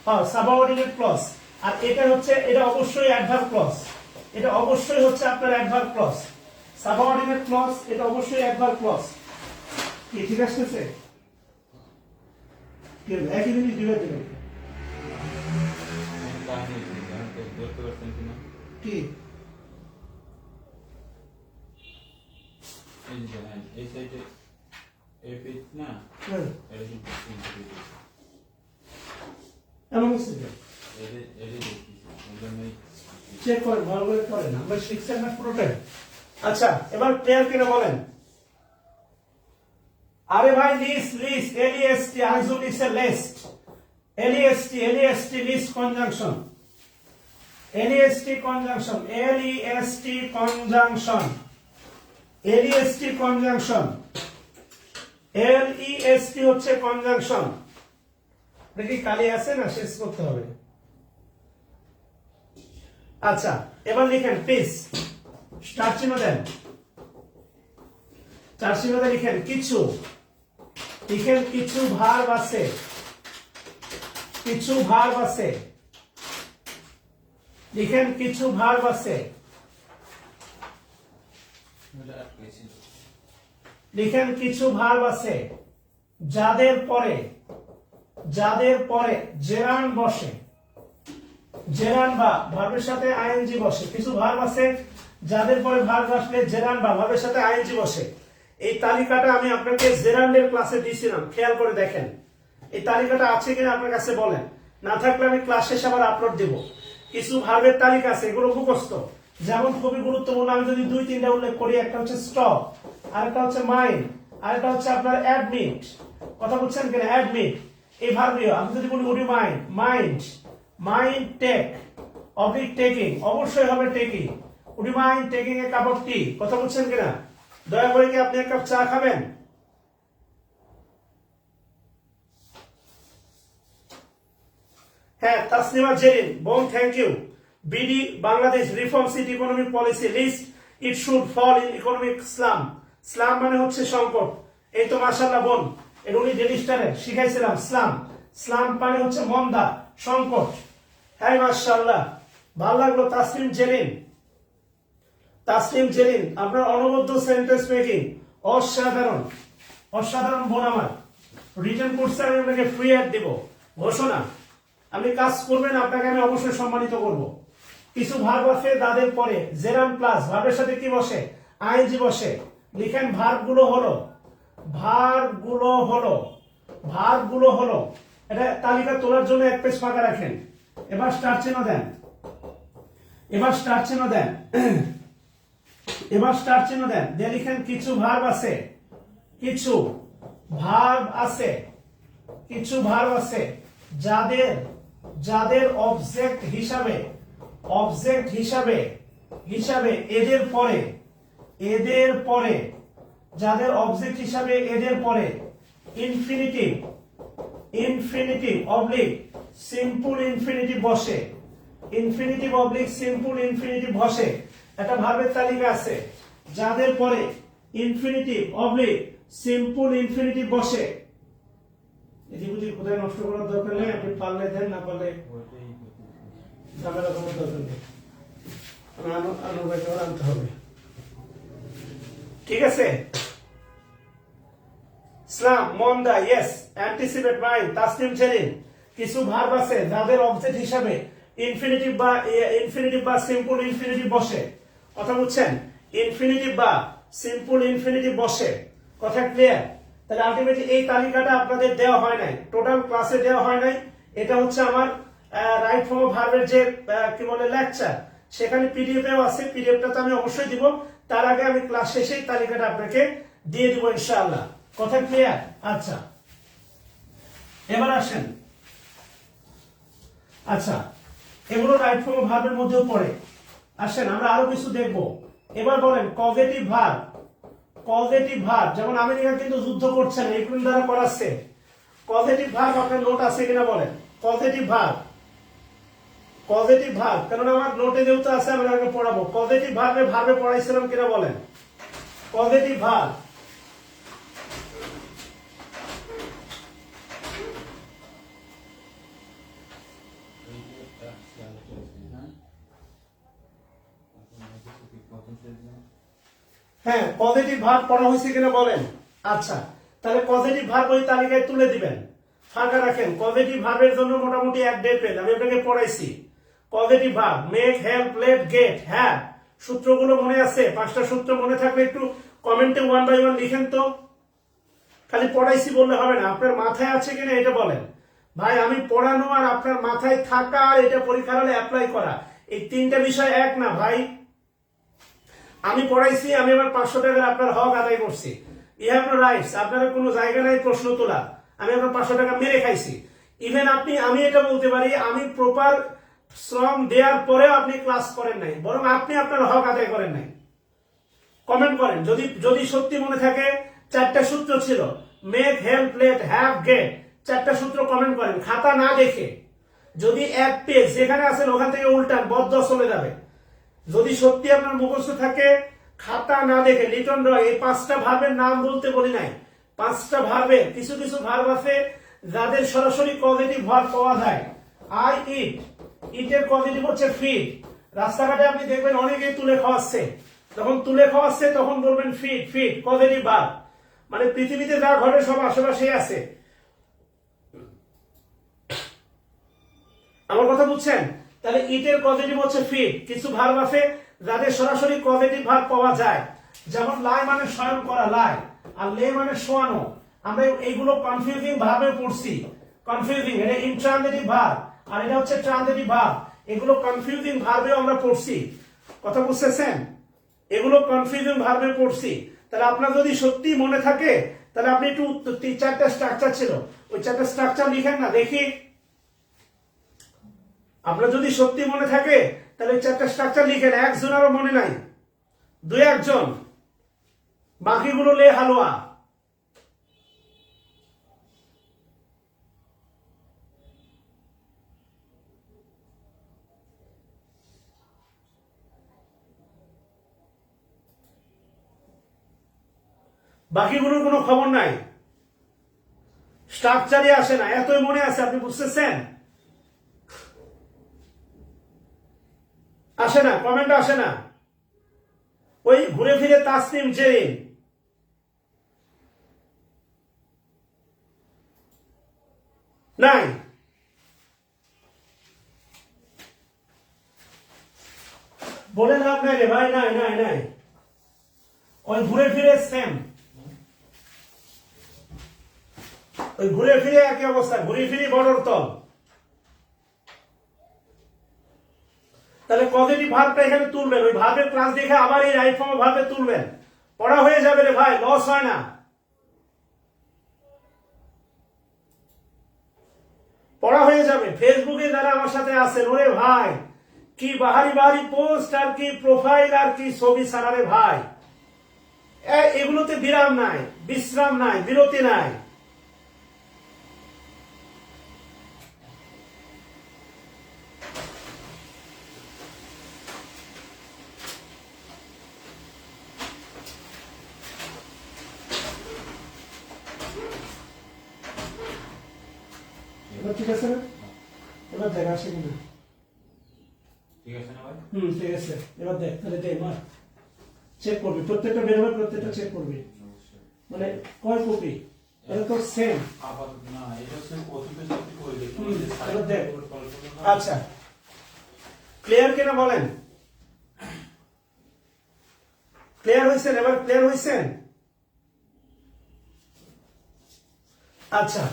হ্যাঁ, সাবঅর্ডিনেট ক্লজ। আর এটা হচ্ছে, এটা অবশ্যই অ্যাডভার্ব ক্লজ, এটা অবশ্যই হচ্ছে আপনার অ্যাডভার্ব ক্লজ। সাবঅর্ডিনেট ক্লজ, এটা অবশ্যই অ্যাডভার্ব ক্লজ। কি ঠিক আসছে? একই জিনিস দিবে দিবে কি? এই সাইডে এই পেজ না, এটা কিন্তু এমন কিছু চেক করেন, ভালো করে করেন, আমরা শিখছেন না পুরোটাই। আচ্ছা, এবার ক্লিয়ার কিনা বলেন। আরে ভাই লিস্ট, লিস্ট, এলইএসটি, আইজুল list, list, L E S T, L E S T, list conjunction, L E S T conjunction, L E S T conjunction, L E S T conjunction, L E S T হচ্ছে কনজাংশন। দেখি কালি আছে না, শেষ করতে হবে। আচ্ছা, এবার লিখেন প্লিজ, স্টার চিহ্ন দেন, চার চিহ্নতে লিখেন কিছু, লিখেন কিছু ভার্ব আছে, কিছু ভার্ব আছে, লিখেন কিছু ভার্ব আছে, লিখেন কিছু ভার্ব আছে যাদের পরে, যাদের পরে জেরান বসে, জেরান বা ভার্বের সাথে আইএনজি বসে। কিছু ভার্ব আছে যাদের পরে ভার্ব আসলে জেরান বা ভার্বের সাথে আইএনজি বসে। এই তালিকাটা আমি আপনাকে জেরান্ডের ক্লাসে দিয়েছিলাম, খেয়াল করে দেখেন। এই তালিকাটা আছে কিনা আপনার কাছে বলেন, না থাকলে আমি ক্লাস শেষে আবার আপলোড দিব। কিছু ভার্বের তালিকা আছে, এগুলো মুখস্থ। যেমন খুবই গুরুত্বপূর্ণ, আমি যদি 2-3টা উল্লেখ করি, একটা হচ্ছে স্টপ, আরেকটা হচ্ছে মাইন্ড, আরেকটা হচ্ছে আপনার অ্যাডমিট। কথা বলছেন কিনা? অ্যাডমিট এই ভার্বীয়। আমি যদি বলি would you mind, mind, mind take, oblique taking, অবশ্যই হবে taking. Would you mind taking a cup of tea. কথা বলছেন কিনা? দয়া করে কি আপনি এক কাপ চা খাবেন? হ্যাঁ, তাসনিমা জেরিন, বোন thank you. BD Bangladesh reforms in economic policy lest, it should fall in economic slump. Slump মানে হচ্ছে সংকট। এই তো মাশাআল্লাহ বোন, এটা উনি ডেলি স্টারে শিখাইছিলাম। স্লাম, স্লাম মানে হচ্ছে মন্দা, সংকট। হ্যাঁ মাশাআল্লাহ, ভালো লাগলো। তাসনিম জেরিন, তাসনিম জেরিন, আপনার অনবদ্য সেন্টেন্স মেকিং অসাধারণ, অসাধারণ বোন আমার। রিটার্ন কোর্সে আমি আপনাকে ফ্রি অ্যাড দিব, ঘোষণা। আপনি কাজ করবেন, আপনাকে আমি অবশ্যই সম্মানিত করব। কিছু ভার্ব আছে যাদের পরে জেরান প্লাস ভার্বের সাথে কি বসে? আইএনজি বসে। লিখেন ভার্বগুলো হলো, ভার্বগুলো হলো, ভার্বগুলো হলো। এটা তালিকা তোলার জন্য এক পেজ ফাঁকা রাখেন। এবার স্টার চিহ্ন দেন, এবার স্টার চিহ্ন দেন, এবার স্টার চিহ্ন দেন, দিয়ে লিখেন কিছু ভার্ব আছে, কিছু ভার্ব আছে, কিছু ভার্ব আছে যাদের, যাদের অবজেক্ট হিসাবে, অবজেক্ট হিসাবে, হিসাবে এদের পরে, এদের পরে, যাদের অবজেক্ট হিসাবে এদের পরে infinitive, infinitive oblique simple infinitive বসে। ইনফিনিটিভ অবলিক সিম্পল ইনফিনিটিভ বসে, একটা ভার্বের তালিকা আছে যাদের পরে ইনফিনিটিভ অবলিক সিম্পল ইনফিনিটিভ বসে। এটি বুঝি কোথায় নষ্ট করার দরকার নেই, আপনি পারলে দেন, না পারলে ঝামেলা করার দরকার নেই, আনতে হবে। ঠিক আছে, ইসলাম মন্দা yes anticipate mind Tasnim Jerin, কিছু ভার্ব আছে যাদের অবজেক্ট হিসাবে ইনফিনিটিভ বা সিম্পল ইনফিনিটিভ বসে। কথা বুঝছেন? ইনফিনিটিভ বা সিম্পল ইনফিনিটিভ বসে। কথা ক্লিয়ার? তাহলে আলটিমেটলি এই তালিকাটা আপনাদের দেওয়া হয় নাই, টোটাল ক্লাসে দেওয়া হয় নাই। এটা হচ্ছে আমার রাইট ফর্ম অফ ভার্বের যে কি বলে লেকচার, সেখানে পিডিএফ এও আছে, পিডিএফটা তো আমি অবশ্যই দিব। তার আগে আমি ক্লাস শেষে তালিকাটা আপনাকে দিয়ে দিব ইনশাআল্লাহ। কথা ক্লিয়ার? আচ্ছা, এবার আসেন। আচ্ছা, এগুলো রাইট ফর্ম অফ ভার্বের মধ্যেও পড়ে। আসেন আমরা আরো কিছু দেখব। এবার বলেন কজেটিভ ভার্ব। কজেটিভ ভার্ব, যেমন আমেরিকা কিন্তু যুদ্ধ করছেন, ইউক্রেন দ্বারা করাচ্ছে। কজেটিভ ভার্ব আপনার নোট আছে কিনা বলেন? পজিটিভ ভার্ব, পজিটিভ ভার্ব, কারণ আমার নোটে যেহেতু আছে আমি আগে পড়াবো। পজিটিভ ভার্বে ভার্বে পড়াইছিলাম কিনা বলেন? পজিটিভ ভার্ব হ্যাঁ, পজিটিভ ভার্ব পড়া হয়েছে কিনা বলেন? আচ্ছা, তাহলে পজিটিভ ভার্ব ওই তালিকায় তুলে দিবেন, ফাঁকা রাখেন। পজিটিভ ভার্বের জন্য মোটামুটি 1.5 পেজ আমি আপনাকে পড়াইছি। Positive verb make, help, let, get, have, সূত্রগুলো মনে আছে? 5টা সূত্র মনে থাকলে একটু কমেন্টে 1 বাই 1 লিখেন তো। খালি পড়াইছি বললে হবে না, আপনার মাথায় আছে কিনা এটা বলেন। ভাই আমি পড়ানো আর আপনার মাথায় থাকা আর এটা পরীক্ষার হলে অ্যাপ্লাই করা, এই 3টা বিষয় এক না ভাই। আমি পড়াইছি, আমি আবার 500 টাকার আপনার হক আদায় করছি। ইউ হ্যাভ নো রাইটস, আপনার কোনো জায়গা নাই প্রশ্ন তোলা। আমি আপনার 500 টাকা মেরে খাইছি। ইভেন আমি এটা বলতে পারি, আমি প্রপার শ্রম দেওয়ার পরেও আপনি ক্লাস করেন নাই, বরং আপনি আপনার হক আদায় করেন নাই। কমেন্ট করেন যদি সত্যি মনে থাকে। 4টা সূত্র ছিল, make, help, let, have, get, 4টা সূত্র কমেন্ট করেন খাতা না দেখে। যদি এক পেজ যেখানে আছেন ওখান থেকে উল্টান, বদ্ধ চলে যাবে। যদি সত্যি আপনার মুখস্থ থাকে, খাতা না দেখে লিটন রয় এই 5টা ভার্বের নাম বলতে বলি নাই। 5টা ভার্বে কিছু কিছু ভার্ব আছে যাদের সরাসরি পজিটিভ ভার্ব পাওয়া যায়। আই ইট, ইটের পজিটিভ হচ্ছে ফিড। রাস্তাঘাটে আপনি দেখবেন অনেকেই তুলে খাওয়াচ্ছে, যখন তুলে খাওয়াচ্ছে তখন বলবেন ফিড, ফিড পজিটিভ ভার্ব। মানে পৃথিবীতে যা ঘটে সব আশেপাশেই আছে। আমার কথা বুঝছেন? তাহলে ইটের পজিটিভ হচ্ছে ফিড। কিছু ভার্ব আছে যাদের সরাসরি পজিটিভ ভার্ব পাওয়া যায়, যেমন লাই মানে শয়ন করা, লাই, আর লে মানে শোয়ানো। আমরা এইগুলো কনফিউজিং ভাবে পড়ছি। কনফিউজিং, এটা ইনট্রানজিটিভ ভার্ব আর এটা হচ্ছে ট্রানজিটিভ ভার্ব। এগুলো কনফিউজিং ভার্বেও আমরা পড়ছি। কথা বুঝতেছেন? এগুলো কনফিউজিং ভার্বে পড়ছি। তাহলে আপনার যদি সত্যি মনে থাকে তাহলে আপনি একটু 4টা স্ট্রাকচার ছিল, ওই 4টা স্ট্রাকচার লিখেন না দেখি। আপনার যদি সত্যি মনে থাকে তাহলে 4টা স্ট্রাকচার লিখেন। একজনেরও মনে নাই, 2-1 জন, বাকিগুলো লে হালুয়া। বাকিগুলোর কোনো খবর নাই, স্ট্রাকচারই আসে না। এতই মনে আছে, আপনি বুঝতেছেন? আসে না, কমেন্ট আসে না। ওই ঘুরে ফিরে তাসনিম জেরিন, নাই। বলে লাভ নাই রে ভাই, নাই নাই নাই। ওই ঘুরে ফিরে সেম, ওই ঘুরে ফিরে একই অবস্থা, ঘুরে ফিরে বর্ডার তল। তাহলে পজিটিভ ভার্বটা এখানে তুলবেন, ওই ভার্বের ক্লাস দেখে আবার এই রাইট ফর্ম ভার্বে তুলবেন। পড়া হয়ে যাবে রে ভাই, লস হয় না, পড়া হয়ে যাবে। ফেসবুকে যারা আমার সাথে আছেন, ওরে ভাই কি বাহারি বাহারি পোস্ট আর কি প্রোফাইল আর কি ছবি ছাড়ারে ভাই, এগুলোতে বিরাম নাই, বিশ্রাম নাই, বিরতি নাই। ঠিক আছে না? এবার দেখ আসে কিনা। ঠিক আছে না ভাই? ঠিক আছে, এবার দেখ তাহলে দে মার চেক করবি, প্রত্যেকটা বের হবে, প্রত্যেকটা চেক করবি, অবশ্যই। মানে কয় কপি এটা তো সেম। আপাতত না, এটা হচ্ছে প্রথমে সত্যি করে দেখুন হুম, যে এবার দেখ। সাইড আচ্ছা, ক্লিয়ার কিনা বলেন? ক্লিয়ার হয়েছেন? এবার ক্লিয়ার হয়েছেন? আচ্ছা,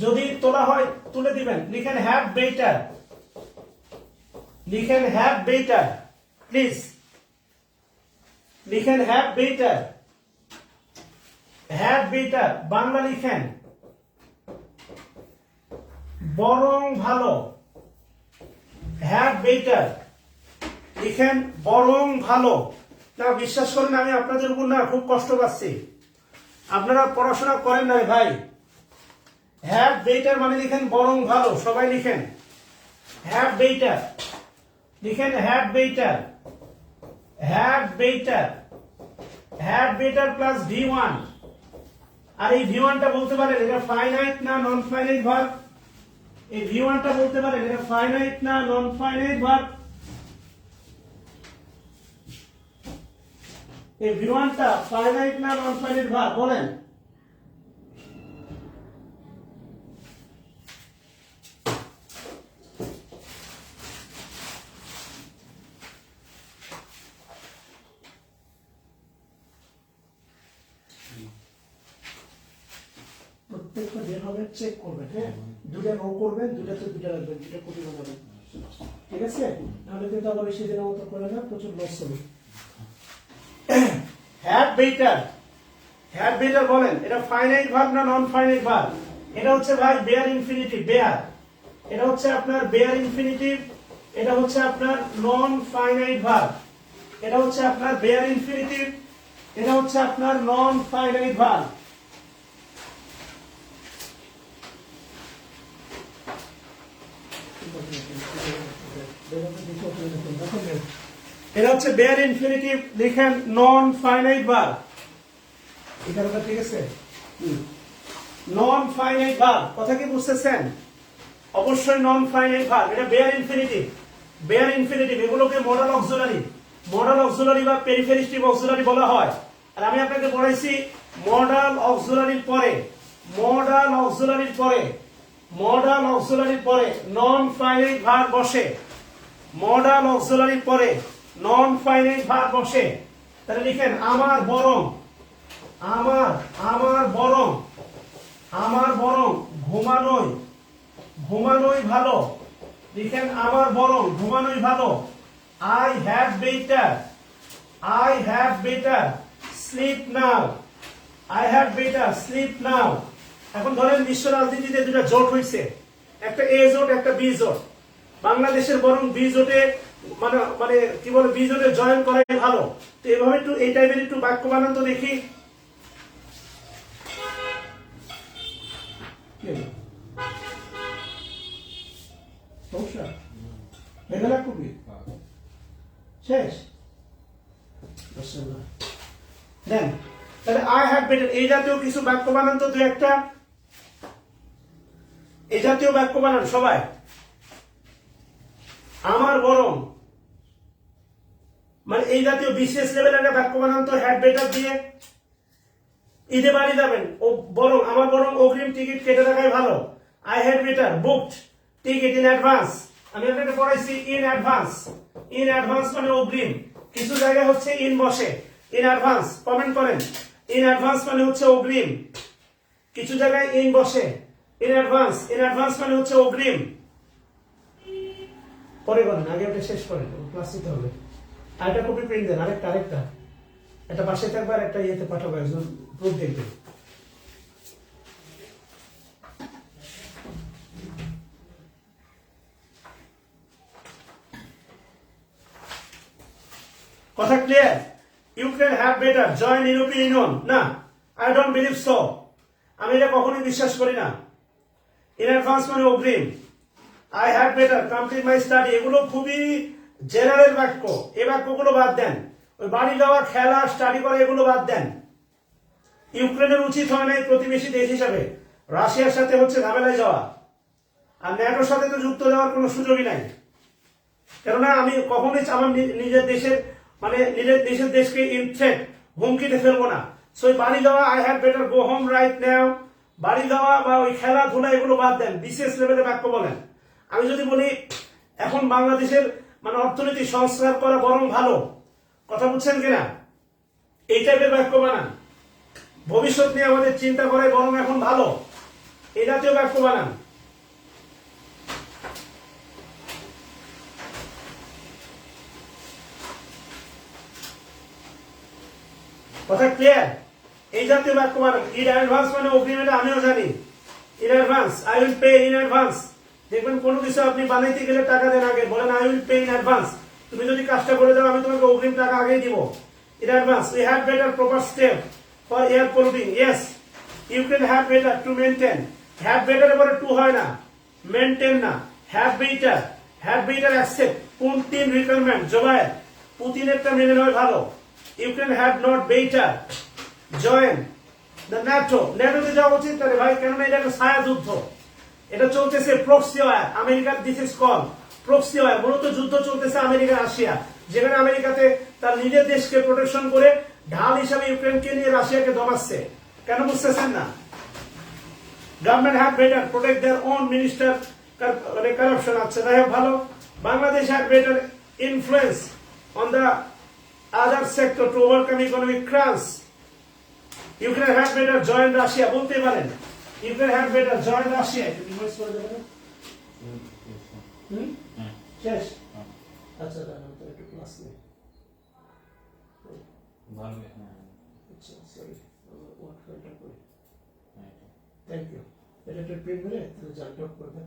যদি তোলা হয় তুলে দিবেন, লিখেন হ্যাভ বেটার, লিখেন হ্যাভ বেটার প্লিজ, লিখেন have better, have better Bangla লিখেন বরং ভালো, হ্যাভ বেটার লিখেন বরং ভালো। না বিশ্বাস করেন আমি আপনাদের উপর না খুব কষ্ট পাচ্ছি, আপনারা পড়াশোনা করেন না ভাই। হ্যাভ বেটার মানে লিখেন বরং ভালো, সবাই লিখেন হ্যাভ বেটার, লিখেন have better, have better, have better plus V1। আর এই V1টা বলতে পারেন এটা ফাইনাইট না নন ফাইনাইট ভার্ব, এই V1টা বলতে পারেন এটা ফাইনাইট না নন ফাইনাইট ভার্ব, এই V1টা ফাইনাইট না নন ফাইনাইট ভার্ব বলেন। প্রত্যেকটা বের হবে চেক করবেন, হ্যাঁ দুটা রো করবেন, দুটাতে দুটা রাখবেন, দুটা কপি বানাবেন, ঠিক আছে? নাহলে কিন্তু আবার সেদিনের মতো করে না, প্রচুর লস হবে। হ্যাভ বেটার, হ্যাভ বেটার বলেন এটা ফাইনাইট ভার্ব না নন ফাইনাইট ভার্ব? এটা হচ্ছে ভাই বেয়ার ইনফিনিটিভ, বেয়ার, এটা হচ্ছে আপনার বেয়ার ইনফিনিটিভ, এটা হচ্ছে আপনার নন ফাইনাইট ভার্ব, এটা হচ্ছে আপনার বেয়ার ইনফিনিটিভ, এটা হচ্ছে আপনার নন ফাইনাইট ভার্ব। এটা হচ্ছে বেয়ার ইনফিনিটিভ, লিখেন নন ফাইনাইট ভার্ব, এটা ঠিক আছে? নন ফাইনাইট ভার্ব, কথা কি বুঝতেছেন? অবশ্যই নন ফাইনাইট ভার্ব, এটা বেয়ার ইনফিনিটিভ, বেয়ার ইনফিনিটিভ এগুলোকে মডাল অক্সিলারি, মডাল অক্সিলারি বা পেরিফেরিস্টিভ অক্সিলারি বলা হয়। আর আমি আপনাকে পড়াইছি মডাল অক্সিলারির পরে, মডাল অক্সিলারির পরে, মডাল অক্সিলারির পরে নন ফাইনাইট ভার্ব বসে, মডাল অক্সিলারির পরে নন ফাইনাইট ভার্ব বসে। তাহলে লিখেন আমার বরং, আমার, আমার বরং, আমার বরং ঘুমানোই, ঘুমানোই ভালো, লিখেন আমার বরং ঘুমানোই ভালো। I have better, I have better sleep now, I have better sleep now. এখন ধরেন বিশ্ব রাজনীতিতে দুটা জোট হয়েছে, একটা এ জোট একটা বি জোট, বাংলাদেশের বরং বি জোটে মানে মানে কি বলে বি জোটে জয়েন করাই ভালো। তো এভাবে একটু এই টাইপের একটু বাক্য বানান তো দেখি। শেষ দেন, তাহলে আই হ্যাভ বেটার এই জাতীয় কিছু বাক্য বানান তো, দু একটা এই জাতীয় বাক্য বানান সবাই। আমার বরং মানে এই জাতীয় বিশেষ লেভেলের একটা বাক্য বানান তো হ্যাভ বেটার দিয়ে। ঈদে বাড়ি যাবেন, ও বরং আমার বরং অগ্রিম টিকিট কেটে রাখাই ভালো। I had better booked ticket in advance, আমি আপনাকে পড়াইছি ইন অ্যাডভান্স, ইন অ্যাডভান্স মানে অগ্রিম, কিছু জায়গায় হচ্ছে ইন বসে, ইন অ্যাডভান্স কমেন্ট করেন, ইন অ্যাডভান্স মানে হচ্ছে অগ্রিম, কিছু জায়গায় ইন বসে, ইন অ্যাডভান্স, ইন অ্যাডভান্স মানে হচ্ছে অগ্রিম। পরে করেন, আগে ওটা শেষ করেন, ক্লাস নিতে হবে। আরেকটা কপি প্রিন্ট দেন, আরেকটা আরেকটা একটা পাশে থাকবে আর একটা ইয়েতে পাঠাবো, একজন প্রুফ দেখবে। কথা clear? Ukraine have better join European union, না আই ডোন্ট বিলিভ সো, আমি এটা কখনোই বিশ্বাস করি না। ইন অ্যাডভান্স মানে অগ্রিম, I have better complete my study, এগুলো খুবই জেনারেল বাক্য, এই বাক্যগুলো বাদ দেন। ওই বাড়ি যাওয়া, খেলা, স্টাডি করা এগুলো বাদ দেন। ইউক্রেনের উচিত হয় নাই প্রতিবেশী দেশ হিসাবে রাশিয়ার সাথে হচ্ছে ঝামেলায় যাওয়া, আর ন্যাটোর সাথে তো যুক্ত দেওয়ার কোনো সুযোগই নাই, কেননা আমি কখনোই আমার নিজের দেশের মানে নিজের দেশের দেশকে ইন থ্রেট হুমকিতে ফেলবো না। সো বাড়ি যাওয়া I have better go home right now, বাড়ি যাওয়া বা ওই খেলাধুলা এগুলো বাদ দেন, বিশেষ লেভেলে বাক্য বলেন। আমি যদি বলি এখন বাংলাদেশের মানে অর্থনীতি সংস্কার করা বরং ভালো, কথা বুঝছেন কিনা, এই টাইপের বাক্য বানান। ভবিষ্যৎ নিয়ে আমাদের চিন্তা করে বরং এখন ভালো, এই জাতীয় বাক্য বানান। কথা ক্লিয়ার? এই জাতীয় বাক্য বানান। ইন অ্যাডভান্স মানে অগ্রিম, এটা আমিও জানি। In advance, I will pay in advance. দেখবেন কোনো কিছু আপনি বানাইতে গেলে টাকা দেন আগে, বলেন I will pay in advance. তুমি যদি কাজটা করে দাও আমি তোমাকে অগ্রিম টাকা আগেই দিব। In advance, we have better proper step for air polluting. Yes, Ukraine have better to maintain. Have better পরে টু হয় না, মেনটেন না। Have better accept Putin requirement. Zubayer, পুতিনেরটা মেনে নেওয়া ভালো। Ukraine have not better join the NATO. ন্যাটোতে যাওয়া উচিত তাহলে ভাই, কেননা এটা একটা ছায়া যুদ্ধ, এটা চলতেছে প্রক্সি ওয়ার। আমেরিকার this is call proxy war. মূলত যুদ্ধ চলতেছে আমেরিকা রাশিয়া, যেখানে আমেরিকাতে তার নিজের দেশকে প্রোটেকশন করে ঢাল হিসাবে ইউক্রেনকে নিয়ে রাশিয়াকে দমাচ্ছে। কেন বুঝতেছেন না? Government have better protect their own minister corruption. আচ্ছা তাই ভালো। Bangladesh have better influence on the other sector to overcome economic crunch. Ukraine have better join Russia বলতে পারেন। Ukraine have better join Russia. Revise করে দেবেন। শেষ? আচ্ছা দাঁড়ান তো একটু ক্লাস নেই। ভালো। আচ্ছা সরি, ওয়ার্ক ফাইলটা করি। Thank you. এটা একটু প্রিন্ট করে তাহলে জয়েন টপ করবেন।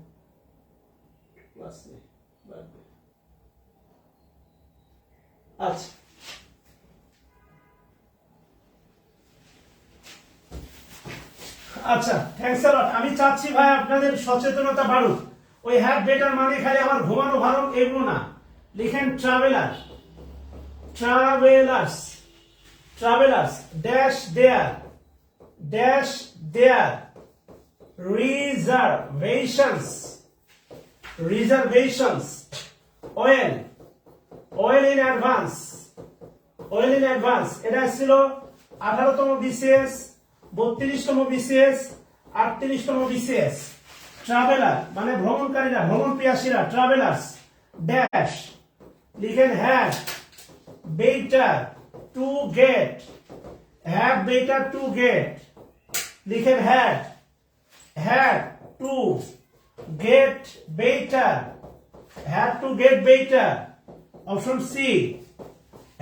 ক্লাস নেই বাদ। আচ্ছা আচ্ছা, থ্যাঙ্কস আ লট। আমি চাচ্ছি ভাই আপনাদের সচেতনতা বাড়ুক। ওই হ্যাভ বেটার মানে খালি আমার ঘুমানো ভালো এগুলো না। লিখেন traveller, travellers, travellers dash their reservations well in advance. এটা ছিল 18তম বিসিএস, 32তম বিসিএস, 38তম বিসিএস। ট্রাভেলার মানে ভ্রমণকারীরা, ভ্রমণ পিয়াসীরা, ট্রাভেলার্স ড্যাশ। লিখেন হ্যাভ বেটার টু গেট, লিখেন had to get better. Option C,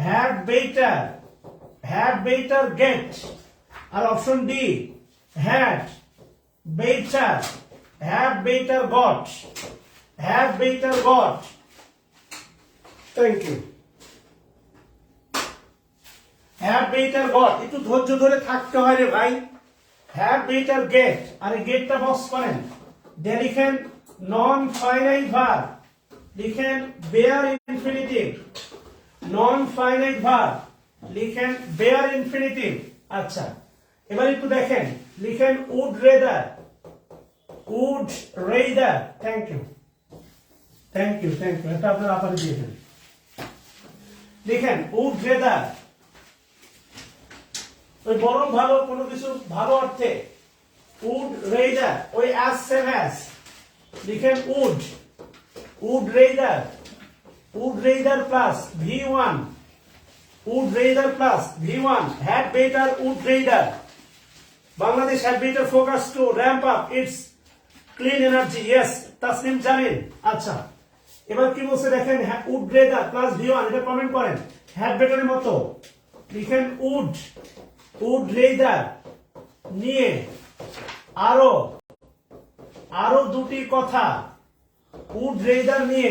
have better get. আর option D, have better got. Thank you. Have better got, একটু ধৈর্য ধরে থাকতে হয় রে ভাই। হ্যাভ বেটার গেট, আরে গেটটা বক্স করেন। দিয়ে লিখেন নন ফাইনাইট ভার্ব, লিখেন bare infinitive. Non finite verb লিখেন বেয়ার ইনফিনিটিভ। আচ্ছা এবার একটু দেখেন, লিখেন উড রেদার। Thank you. এটা আপনার আপারে দিয়েছেন। লিখেন উড রেদার, ওই বরং ভালো, কোনো কিছু ভালো অর্থে। উড রেদার, ওই অ্যাজ সেম অ্যাজ। লিখেন would rather plus V1, had better would radar. Bangladesh had better focus to ramp up its clean energy. Yes, Tasnim জানেন। আচ্ছা এবার কি বলছে দেখেন, উড রেদার প্লাস V1, এটা কমেন্ট করেন। হ্যাড বেটারের মতো লিখেন উড রেদার নিয়ে আরো দুটি কথা। উড রেদার নিয়ে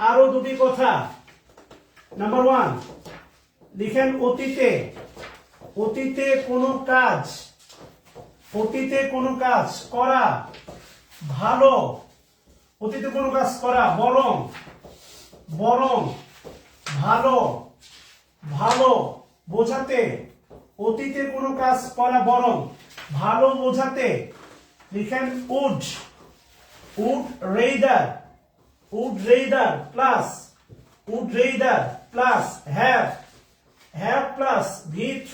আরো দুটি কথা। নাম্বার 1 লিখেন অতীতে কোনো কাজ করা ভালো। অতীতে কোনো কাজ করা বরং ভালো বোঝাতে। অতীতে কোনো কাজ করা বরং ভালো বোঝাতে লিখেন would rather plus have plus V3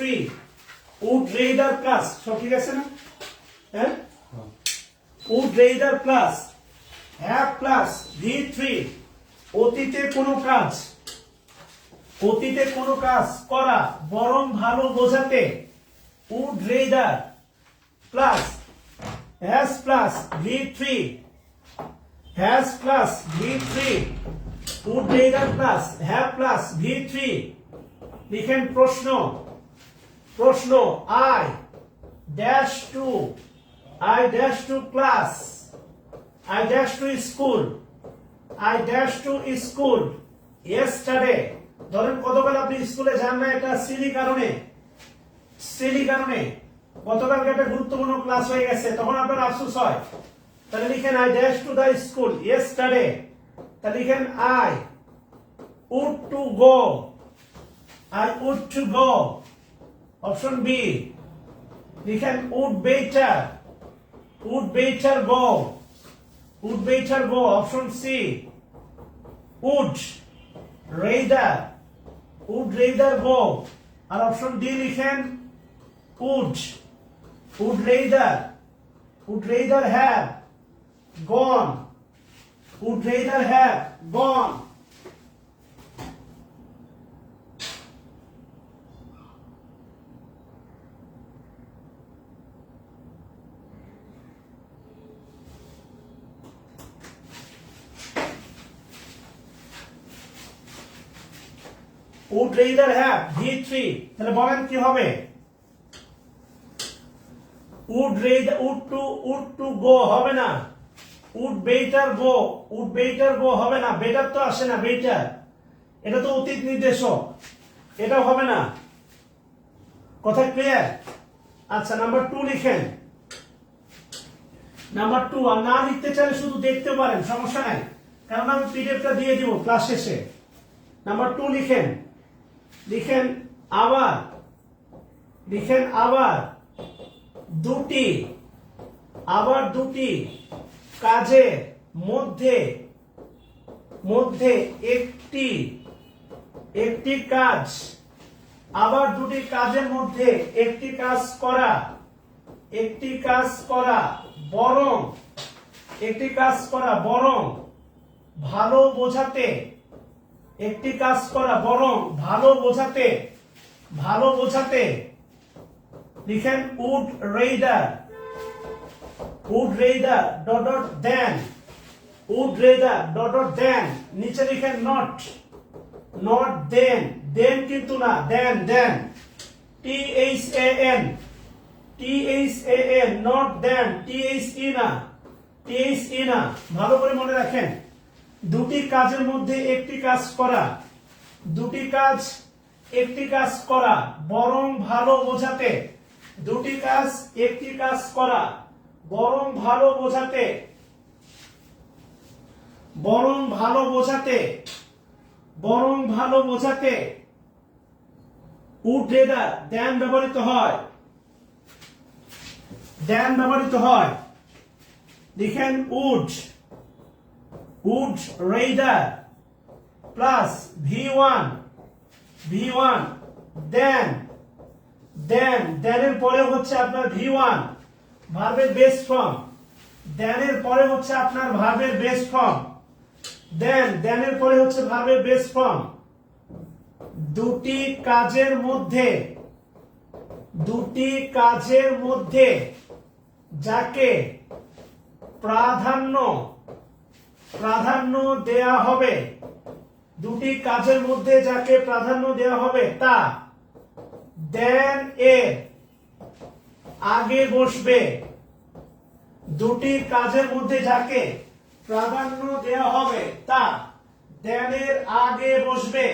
would rather plus, সব ঠিক আছে না? হ্যাঁ, would rather plus have plus V3 অতীতে কোনো কাজ করা বরং ভালো বোঝাতে would rather plus has plus V3 would rather plus have plus V3 লিখেন প্রশ্ন I dash to class, I dash to school yesterday. ধরেন গতকাল আপনি স্কুলে যান না, এটা সিলি কারণে গতকালকে একটা গুরুত্বপূর্ণ ক্লাস হয়ে গেছে, তখন আপনার আফসোস হয়। তাহলে লিখেন I dash to the school yesterday। তাহলে লিখেন I would to go, option B. লিখেন would better go, option C. would rather go, আর অপশন ডি লিখেন would rather have gone, would rather have V3। তাহলে বলেন কি হবে? would to go হবে না, would better go হবে না, better তো আসে না, better এটা তো অতীত নির্দেশক, এটা হবে না। কথা ক্লিয়ার? আচ্ছা, নাম্বার 2 লিখেন। নাম্বার 2 আর না লিখতে চাইলে শুধু দেখতে পারেন, সমস্যা নাই, কারণ আমি পিডিএফটা দিয়ে দিব ক্লাস শেষে। নাম্বার 2 লিখেন আবার দুটি কাজের মধ্যে একটি কাজ, আবার দুটি কাজের মধ্যে একটি কাজ করা বরং ভালো বোঝাতে, লিখেন would rather than, নিচে লিখেন not then কিন্তু না, than THAN not than, THE না। ভালো করে মনে রাখেন, দুটি কাজের মধ্যে একটি কাজ করা বরং ভালো বোঝাতে, দুটি কাজ একটি কাজ করা বরং ভালো বোঝাতে would rather than ব্যবহৃত হয়। লিখেন would rather plus V1 then এর পরে হচ্ছে আপনার V1 ভার্বের বেস ফর্ম, then এর পরে হচ্ছে আপনার ভার্বের বেস ফর্ম, then এর পরে হচ্ছে ভার্বের বেস ফর্ম। দুটি কাজের মধ্যে যাকে প্রাধান্য দেয়া হবে, দুটি কাজের মধ্যে যাকে প্রাধান্য দেওয়া হবে তা দেন এর আগে বসবে, দুটি কাজের মধ্যে যাকে প্রাধান্য দেওয়া হবে তা দেন এর আগে বসবে।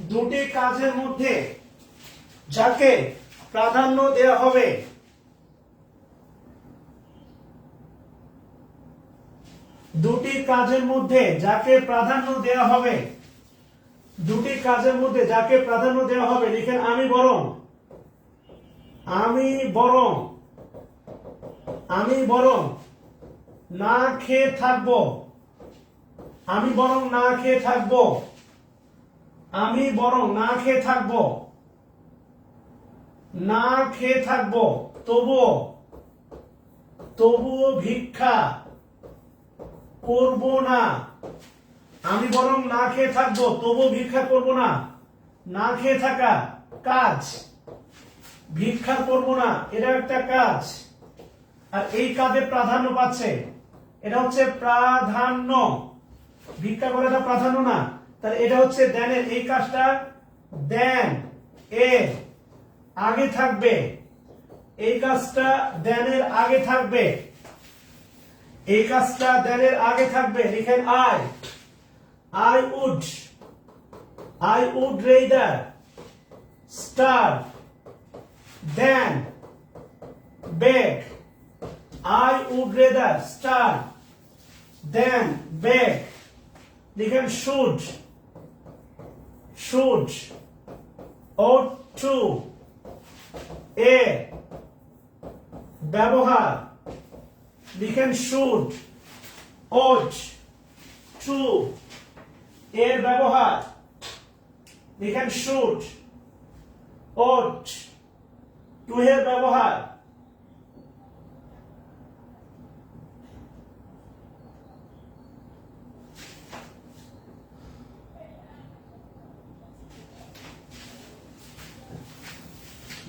দুটি কাজের মধ্যে যাকে প্রাধান্য দেওয়া হবে দুটি কাজের মধ্যে যাকে প্রাধান্য দেওয়া হবে দুটি কাজের মধ্যে যাকে প্রাধান্য দেওয়া হবে লিখেন আমি বরং না খেয়ে থাকবো আমি বরং না খেয়ে থাকবো না খেয়ে থাকবো তবুও ভিক্ষা করব না আমি বরং না খেয়ে থাকবো তবুও ভিক্ষা করব না না খেয়ে থাকা কাজ ভিক্ষা করব না এটা একটা কাজ আর এই কাজে প্রাধান্য পাচ্ছে এটা হচ্ছে প্রাধান্য ভিক্ষা করাটা প্রাধান্য না তাহলে এটা হচ্ছে দেনের এই কাজটা দেন এর আগে থাকবে এই কাজটা দেনের আগে থাকবে এই কাজটা দেনের আগে থাকবে লিখেন I would rather starve than beg I would rather starve than beg লিখেন should ought to এ ব্যবহার লিখেন should ought to এর ব্যবহার লিখেন should ought to এর ব্যবহার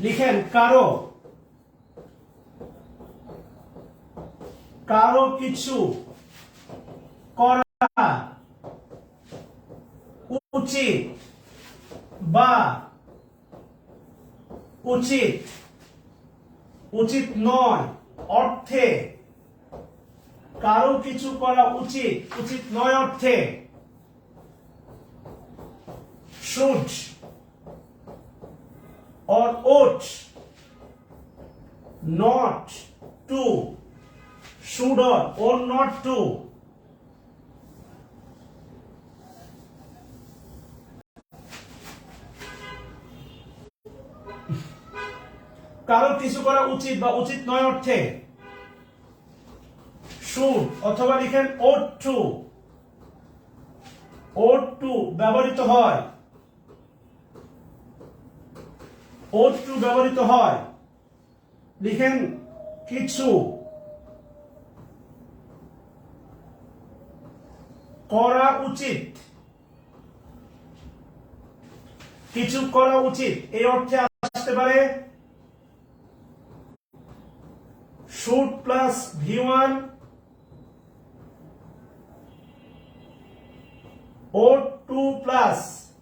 লিখেন কারো কিছু করা উচিত বা উচিত নয় অর্থে কারো কিছু করা উচিত নয় অর্থে should or ought not to should or not to কারো কিছু করা উচিত বা উচিত নয় অর্থে should অথবা লিখেন ought to ব্যবহৃত হয় ought to ব্যবহৃত হয় লিখেন কিছু করা উচিত এই অর্থে আসতে পারে should plus V1 ought to plus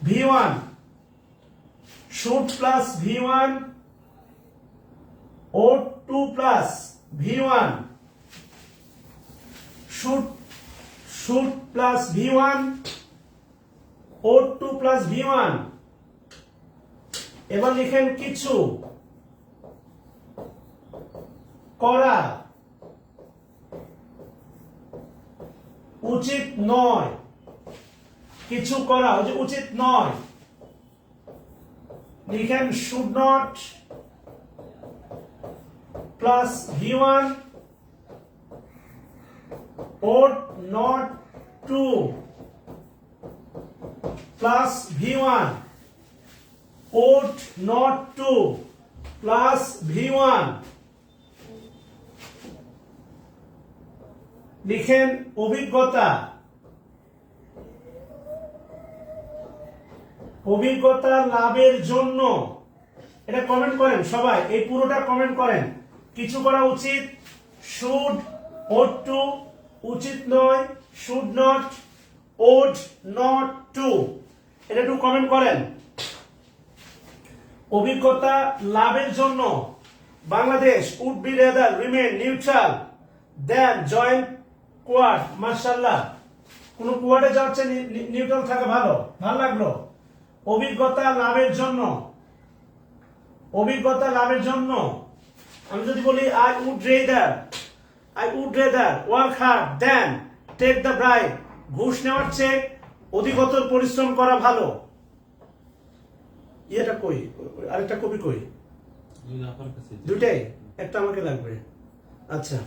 V1 should plus V1 ought to plus V1 should plus V1 ought to plus V1 এবার লিখেন কিছু করা উচিত নয় কিছু করা উচিত নয় লিখেন should not plus V1 ought not to plus V1 ought not to plus V1 লিখেন অভিজ্ঞতা লাভের জন্য এটা কমেন্ট করেন সবাই এই পুরোটা কমেন্ট করেন কিছু করা উচিত should ought to উচিত নয় should not ought not to এটা একটু কমেন্ট করেন অভিজ্ঞতা লাভের জন্য Bangladesh would be rather remain neutral than join quad মাশাআল্লাহ কোন কুয়ার্ডে যাওয়ার চেয়ে নিউট্রাল থাকা ভালো লাগলো। অভিজ্ঞতা লাভের জন্য, অভিজ্ঞতা লাভের জন্য আমি যদি বলি I would rather work hard than take the bribe, ঘুষ নেওয়ার চেয়ে অধিকতর পরিশ্রম করা ভালো। এটা কই, আরেকটা কবি কই? দুইটাই, একটা আমাকে লাগবে। আচ্ছা,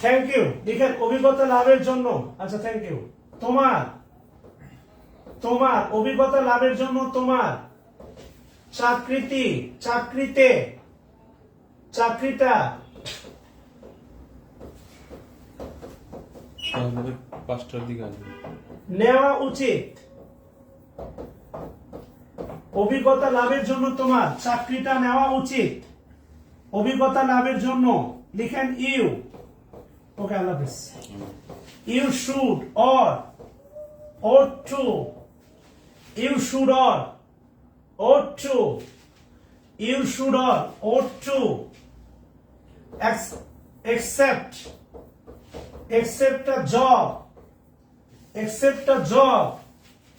থ্যাংক ইউ। লিখেন অভিজ্ঞতা লাভের জন্য। আচ্ছা, থ্যাংক ইউ। তোমার অভিজ্ঞতা লাভের জন্য তোমার চাকরিটা 5টার দিকে আসবে। নেওয়া উচিত। অভিজ্ঞতা লাভের জন্য তোমার চাকরিটা নেওয়া উচিত। অভিজ্ঞতা লাভের জন্য লিখেন ইউ। ওকে, আল্লাহ হাফেজ। You should or ought to, you should or ought to, you should or ought to accept a job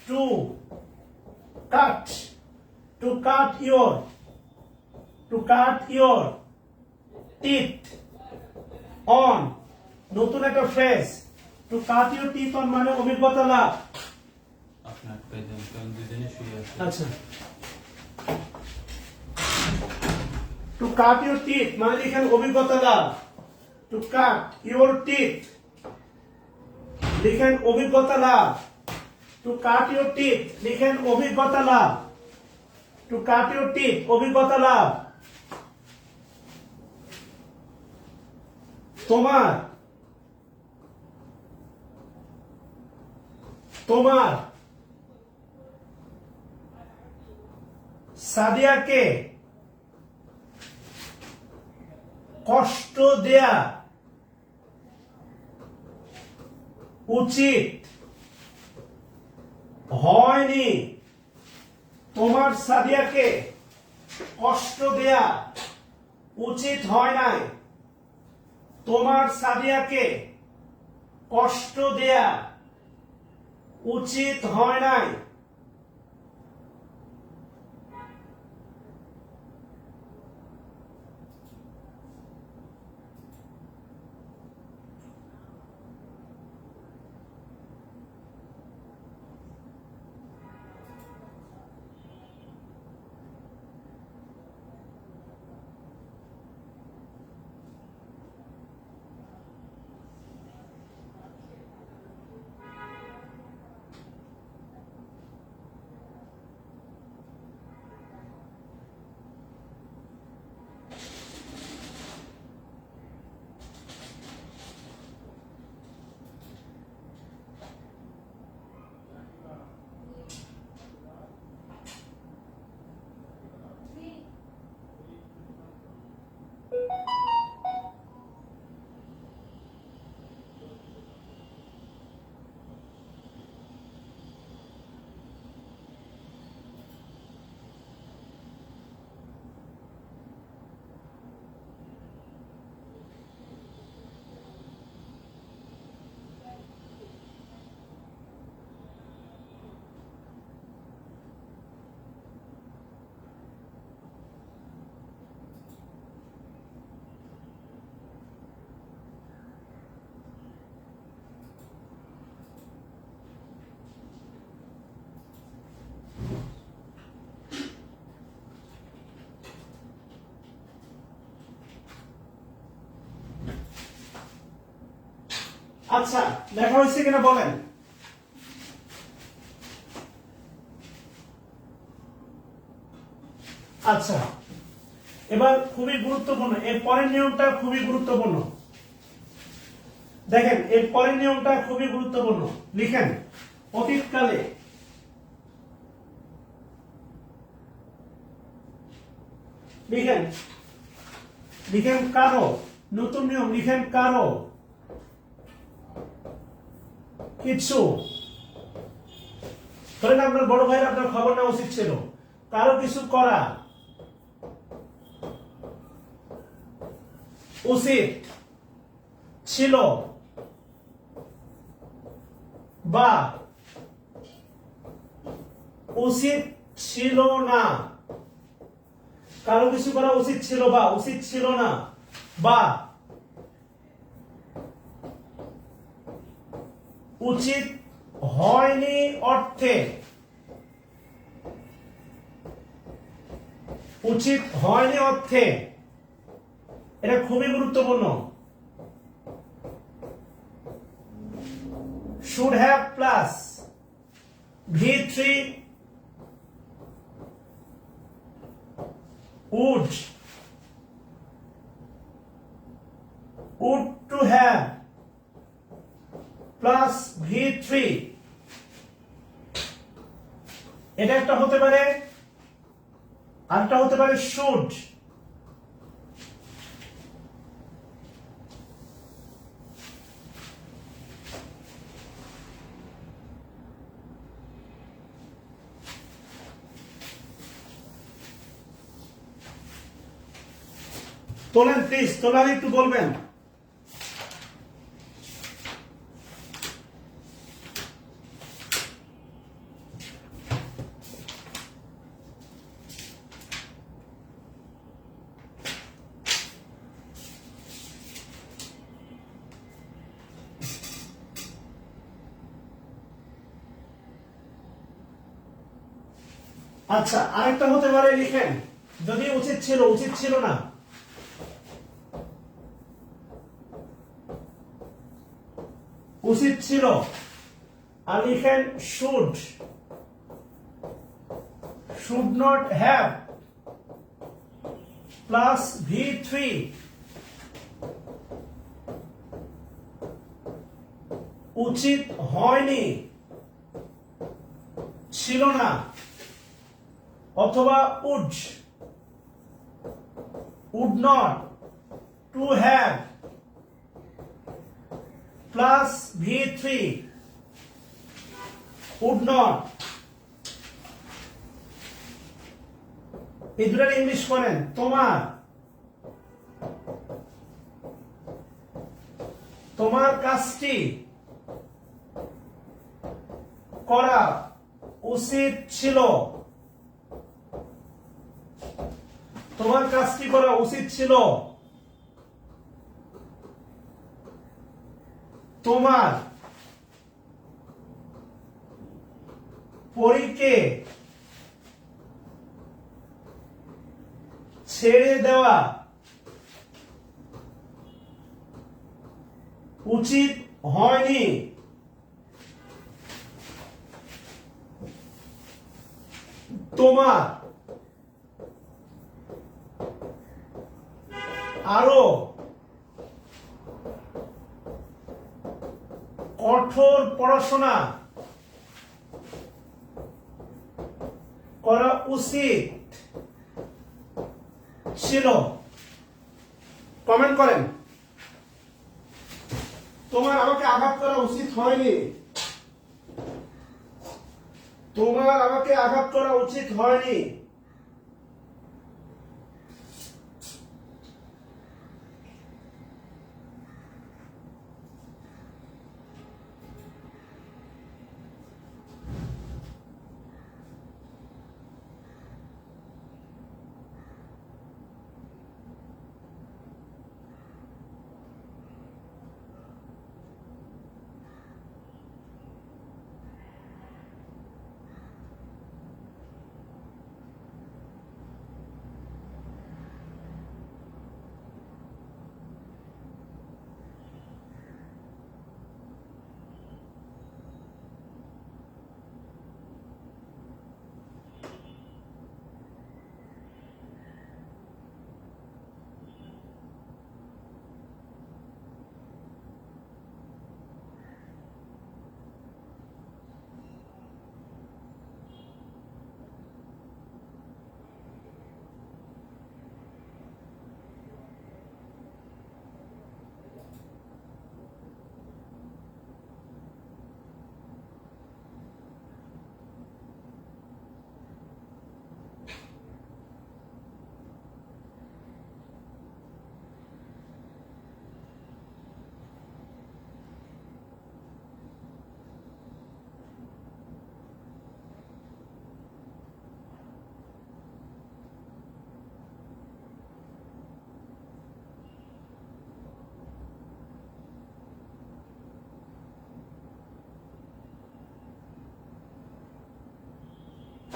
to cut your teeth on, নতুন একটা phrase, two cut your teeth on মানে অভিজ্ঞতা লাভ। আচ্ছা, two cut your teeth মানে লিখেন অভিজ্ঞতা লাভ। Two cut your teeth লিখেন অভিজ্ঞতা লাভ। টু কাট ইউর টিথ লিখেন অভিজ্ঞতা লাভ। টু কাট ইউর টিথ অভিজ্ঞতা লাভ। তোমার সাদিয়াকে কষ্ট দেয়া উচিত হয়নি। তোমার সাদিয়াকে কষ্ট দেয়া উচিত হয় নাই। তোমার সাদিয়াকে কষ্ট দেয়া উচিত হয় নাই। আচ্ছা, লেখা হয়েছে কিনা বলেন। আচ্ছা, এবার খুবই গুরুত্বপূর্ণ, এর পরের নিয়মটা খুবই গুরুত্বপূর্ণ। দেখেন, এর পরের নিয়মটা খুবই গুরুত্বপূর্ণ। লিখেন অতীতকালে, লিখেন কারো, নতুন নিয়ম লিখেন কারো কিছু, ধরেন আপনার বড় ভাইয়ের আপনার খবর নেওয়া উচিত ছিল, কারো কিছু করা উচিত ছিল বা উচিত ছিল না, কারো কিছু করা উচিত ছিল বা উচিত ছিল না, বা উচিত হয়নি অর্থে, উচিত হয়নি অর্থে, এটা খুবই গুরুত্বপূর্ণ। should have plus V3 would to have plus V3, এটা একটা হতে পারে, আরেকটা হতে পারে should। তোলেন প্লিজ, তোলার একটু বলবেন। আচ্ছা, আরেকটা হতে পারে, লিখেন যদি উচিত ছিল, উচিত ছিল না, উচিত ছিল, আর লিখেন should not have plus V3, উচিত হয়নি, ছিল না, অথবা would not to have plus V3, would not, এই দুটার ইংলিশ করেন। তোমার কাজটি করা উচিত ছিল, তোমার কাজটি করা উচিত ছিল, তোমার পরীকে ছেড়ে দেওয়া উচিত হয়নি, তোমার আরো কঠোর পড়াশোনা করা উচিত ছিল। কমেন্ট করেন। তোমার আমাকে আঘাত করা উচিত হয়নি, তোমার আমাকে আঘাত করা উচিত হয়নি।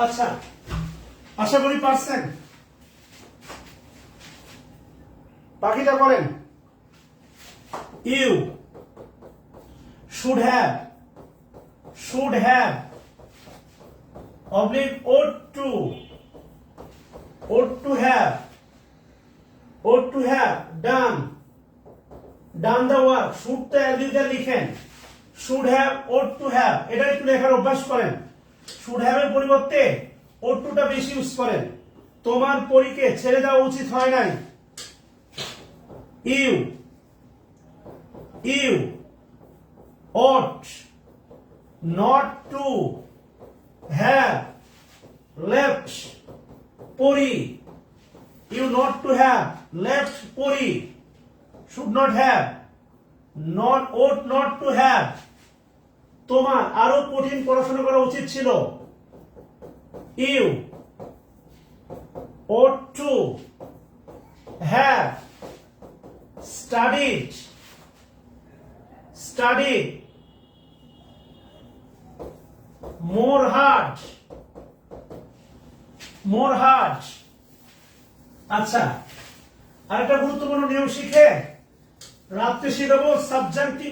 আচ্ছা, আশা করি পারছেন। বাকিটা করেন। You should have, oblique ought to have done the work. should টা এদিকে লিখেন, should have ought to have, এটা একটু লেখার অভ্যাস করেন। should have এর পরিবর্তে ought to টা বেশি ইউজ করেন। তোমার পরীকে ছেড়ে দেওয়া উচিত হয় নাই। you ought not to have left Puri. You not to have left Puri. Should not have. Ought not to have. তোমার আরো কঠিন পড়াশোনা করা উচিত ছিল। You ought to have studied more hard. আচ্ছা, আরেকটা গুরুত্বপূর্ণ নিয়ম শিখে রাত্রে শেখাবো সাবজেক্টিভ,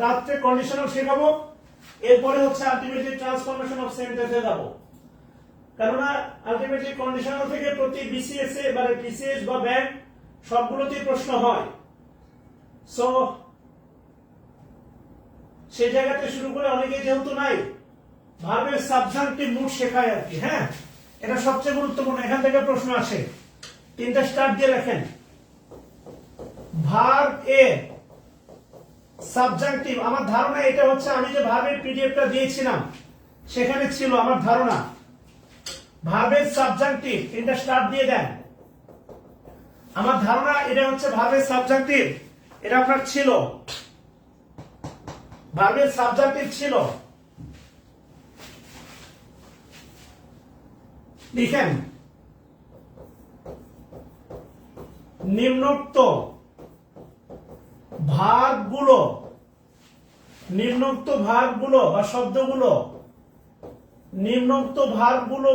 রাত্রে কন্ডিশনাল শেখাবো, এরপরে হচ্ছে আলটিমেটলি ট্রান্সফরমেশন অফ সেন্টেন্সে যাবো। কেননা আলটিমেটলি কন্ডিশনাল থেকে প্রতি বিসিএস এ মানে বিসিএস বা ব্যাংক সবগুলোতেই প্রশ্ন হয়। সো সেই জায়গাতে শুরু করে অনেকে যেহেতু নাই, ভার্বের সাবজেক্টিভ মুড শেখায় আর কি। হ্যাঁ, এটা সবচেয়ে গুরুত্বপূর্ণ, এখান থেকে প্রশ্ন আসে। তিনটা স্টার্ট দিয়ে রাখেন। ভার্ব এ সাবজেক্টিভ, আমার ধারণা এটা হচ্ছে আমি যে ভার্বের পিডিএফটা দিয়েছিলাম সেখানে ছিল আমার ধারণা। ভার্বের সাবজেক্টিভ তিনটা স্টার্ট দিয়ে দেন। আমার ধারণা এটা হচ্ছে ভার্বের সাবজেক্টিভ, এটা আপনার ছিল, ভার্বের সাবজেক্টিভ ছিল। লিখেন নিম্নোক্ত ভার্বগুলো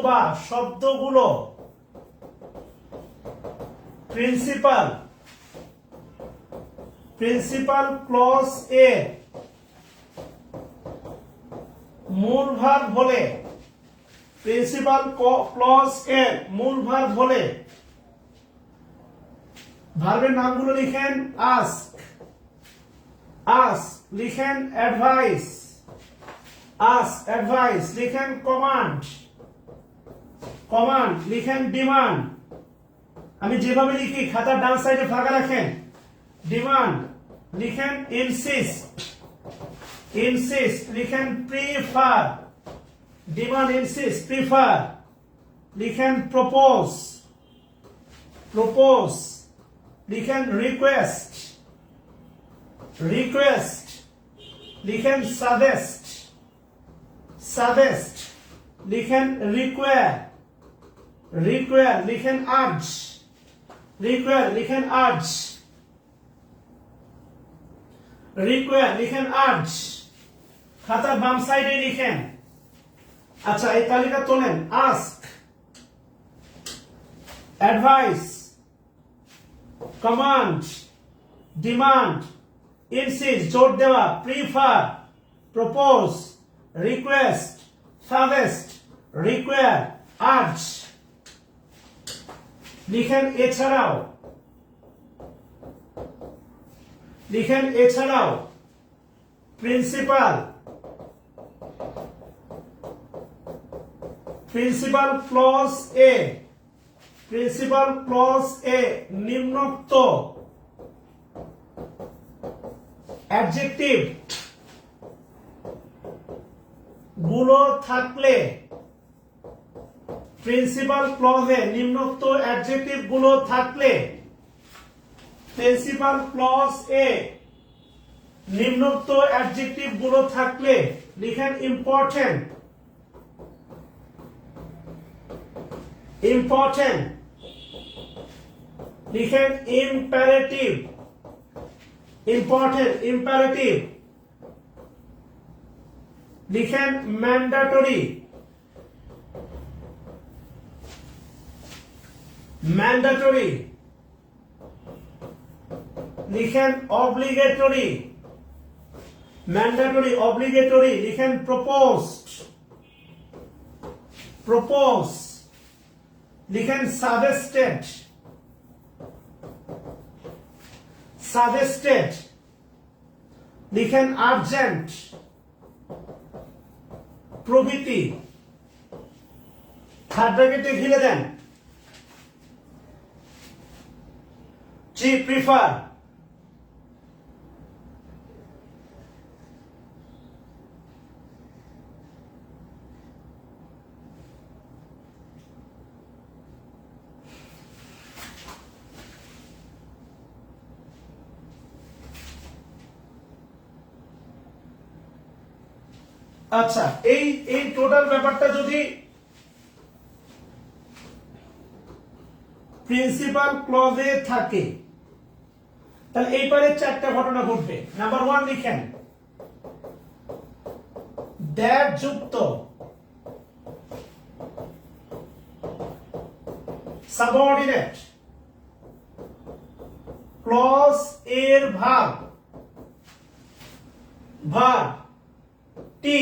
বা শব্দগুলো প্রিন্সিপাল ক্লজ এ মূল ভার্ব হলে, প্রিন্সিপাল ক্লজ এর মূল ভার্ব হলে ভার্বের নামগুলো লিখেন ask, লিখেন advice, লিখেন command, লিখেন demand। আমি যেভাবে লিখি খাতার ডান সাইডে ফাঁকা রাখেন। demand লিখেন insist, লিখেন prefer, demand insist prefer, লিখেন propose, লিখেন request, লিখেন suggest, লিখেন require, লিখেন urge, লিখেন urge, খাতার বাম সাইডে লিখেন। আচ্ছা, এই তালিকা তোলেন। ask, advice, command, demand, insist জোর দেওয়া, prefer, propose, request, suggest, require, urge। লিখেন এছাড়াও, প্রিন্সিপাল ক্লজ এ নিম্নোক্ত অ্যাডজেক্টিভ গুলো থাকলে, প্রিন্সিপাল ক্লজে নিম্নোক্ত অ্যাডজেক্টিভ গুলো থাকলে, প্রিন্সিপাল ক্লজ এ নিম্নোক্ত অ্যাডজেক্টিভ গুলো থাকলে লিখেন ইম্পর্টেন্ট, লিখেন ইম্পারেটিভ, লিখেন ম্যান্ডেটরি, ম্যান্ডেটরি, লিখেন অব্লিগেটরি, ম্যান্ডেটরি অব্লিগেটরি, লিখেন প্রপোজড, প্রপোজ, লিখেন সাজেস্টেড, সাজেস্টেড, লিখেন আর্জেন্ট প্রভৃতি। থার্ড ব্র্যাকেটে ঘিরে দেন। জি প্রিফার, আচ্ছা এই এই টোটাল ব্যাপারটা যদি প্রিন্সিপাল ক্লজে থাকে তাহলে এই পারে চারটা ঘটনা ঘটবে। নাম্বার 1 লিখেন দ্যাট যুক্ত সাবঅর্ডিনেট ক্লজ এর ভাগ টি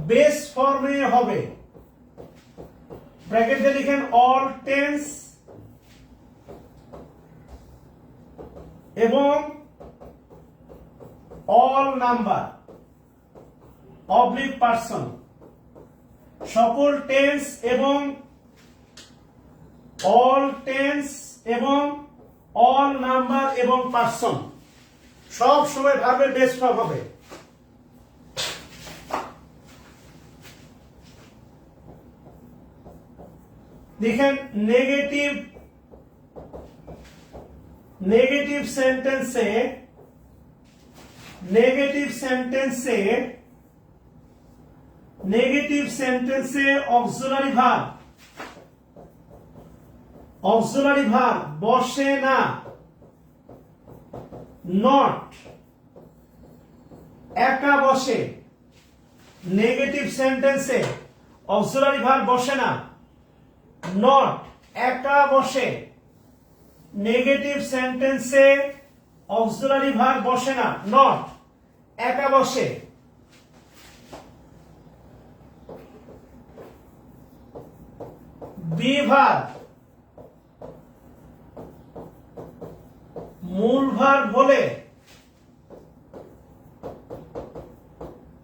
বেস ফর্মে হবে। ব্র্যাকেট দিয়ে লিখেন অল টেন্স এবং অল নাম্বার অবলিক পার্সন, সকল টেন্স এবং অল টেন্স এবং অল নাম্বার এবং পার্সন সব সময় ভার্বের বেস ফর্ম হবে। লিখেন নেগেটিভ, নেগেটিভ সেন্টেন্সে, নেগেটিভ সেন্টেন্সে, নেগেটিভ সেন্টেন্সে অক্সিলারি ভার্ব, অক্সিলারি ভার্ব বসে না। নট একা বসে, নেগেটিভ সেন্টেন্সে অক্সিলারি ভার্ব বসে না। নট একা বসে, নেগেটিভ সেন্টেন্সে অক্সিলারি ভার্ব বসে না। নট একা বসে। বি ভার্ব মূল ভার্ব বলে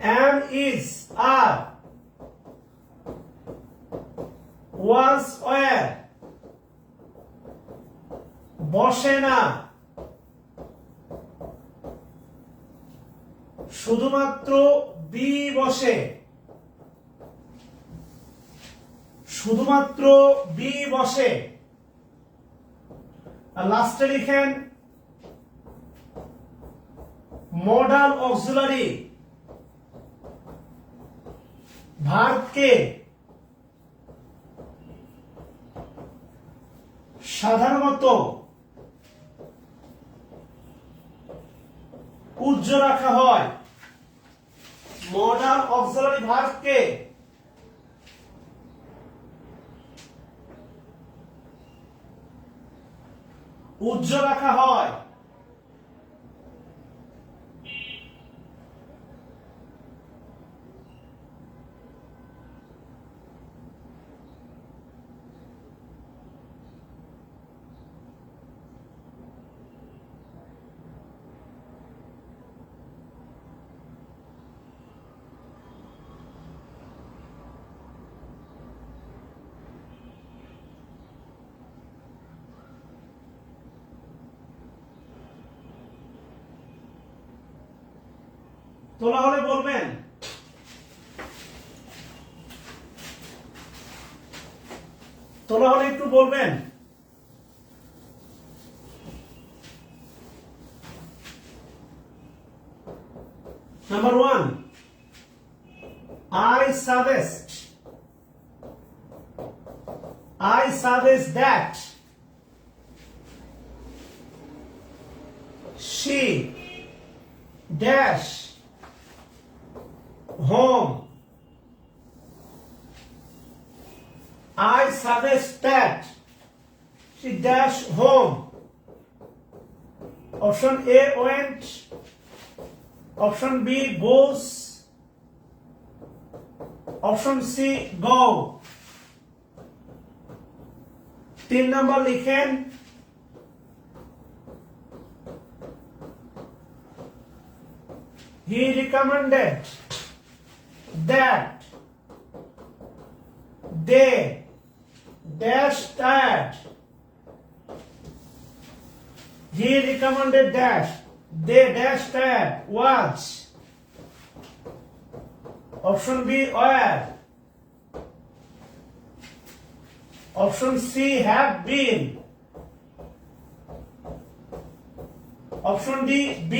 am, is, are, was, were বসে না। শুধুমাত্র বি বসে, শুধুমাত্র বি বসে। আর লাস্টে লিখেন মডাল অক্সিলারি ভার্বকে সাধারণত উজ্জ্ব রাখা হয়। মডাল অক্সিলারি ভার্বকে উজ্জ্ব রাখা হয়। তোলা হলে বলবেন। তোলা হলে একটু বলবেন। Number 1, I suggest that she dash home I suggest that she dash home. Option A went. Option B goes. Option C go. 3 নম্বর লিখেন he recommended that they dash tired. He recommended that they dash tired was. Option B were. Option C have been. Option D B.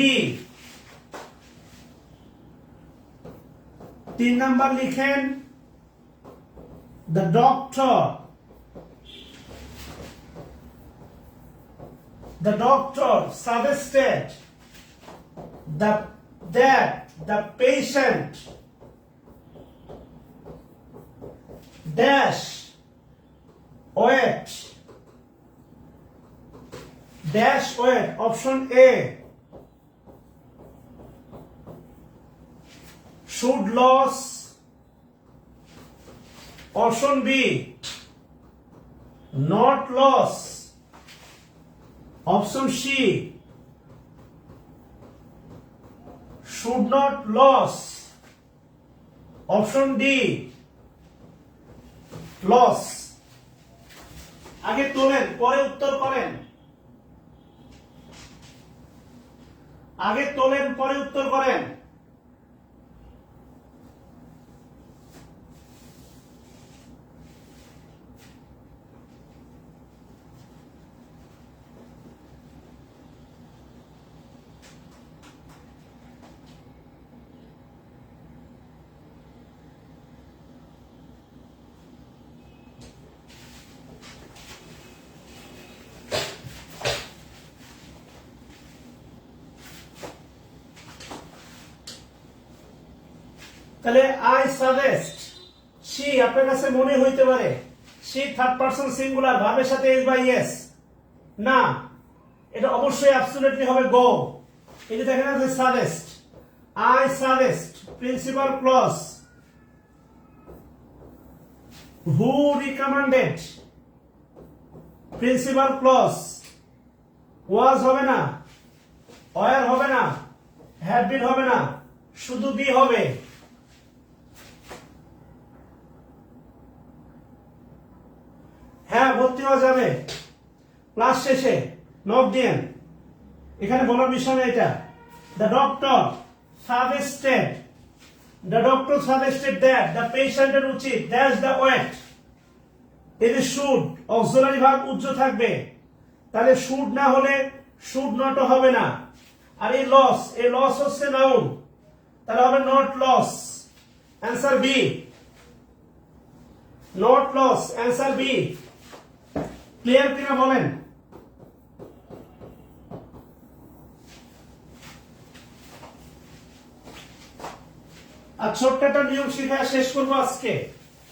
3 নম্বর লিখেন the doctor suggested that the patient dash wait. Option A should lose. Option B not loss. Option C should not lose. Option D loss. আগে তোলেন পরে উত্তর করেন। আগে তোলেন পরে উত্তর করেন। তাহলে আই সাজেস্ট সি আপনার কাছে মনে হইতে পারে সি থার্ড পারসন সিঙ্গুলার ভার্বের সাথে এস বাই এস না, এটা অবশ্যই অ্যাবসলিউটলি হবে গো। এই যে দেখেন আছে suggest, I suggest principal clause, who recommended principal clause, was হবে না, ওয়ার হবে না, হ্যাড বিন হবে না, শুধু বি হবে। হ্যাঁ ভর্তি হওয়া যাবে ক্লাস শেষে, নক দিয়েন। এখানে বলার বিষয় না এটা। The doctor suggested that the পেশেন্টের উচিত দ্যাটস দ্য ওয়েট। এই যে শুড অক্সিলারি ভার্ব উজ্জ থাকবে, তাহলে শুড না হলে শুড নট হবে না। আর এই লস হচ্ছে নাউন, তাহলে হবে not loss. Answer B, not loss, answer B. Clear কিনা বলেন? আর ছোট্ট একটা নিয়ম শিখে শেষ করবো আজকে,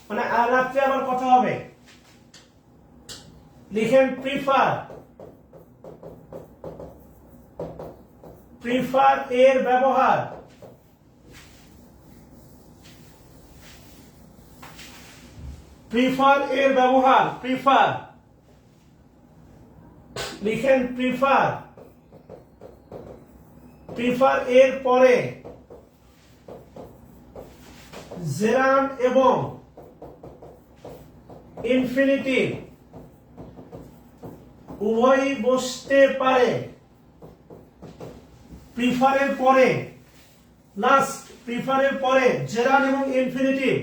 মানে রাত্রে আবার কথা হবে। লিখেন প্রিফার এর ব্যবহার প্রিফার লিখেন প্রিফার এর পরে জেরান এবং ইনফিনিটিভ উভয়ই বসতে পারে। প্রিফারের পরে লাস্ট প্রিফারের পরে জেরান এবং ইনফিনিটিভ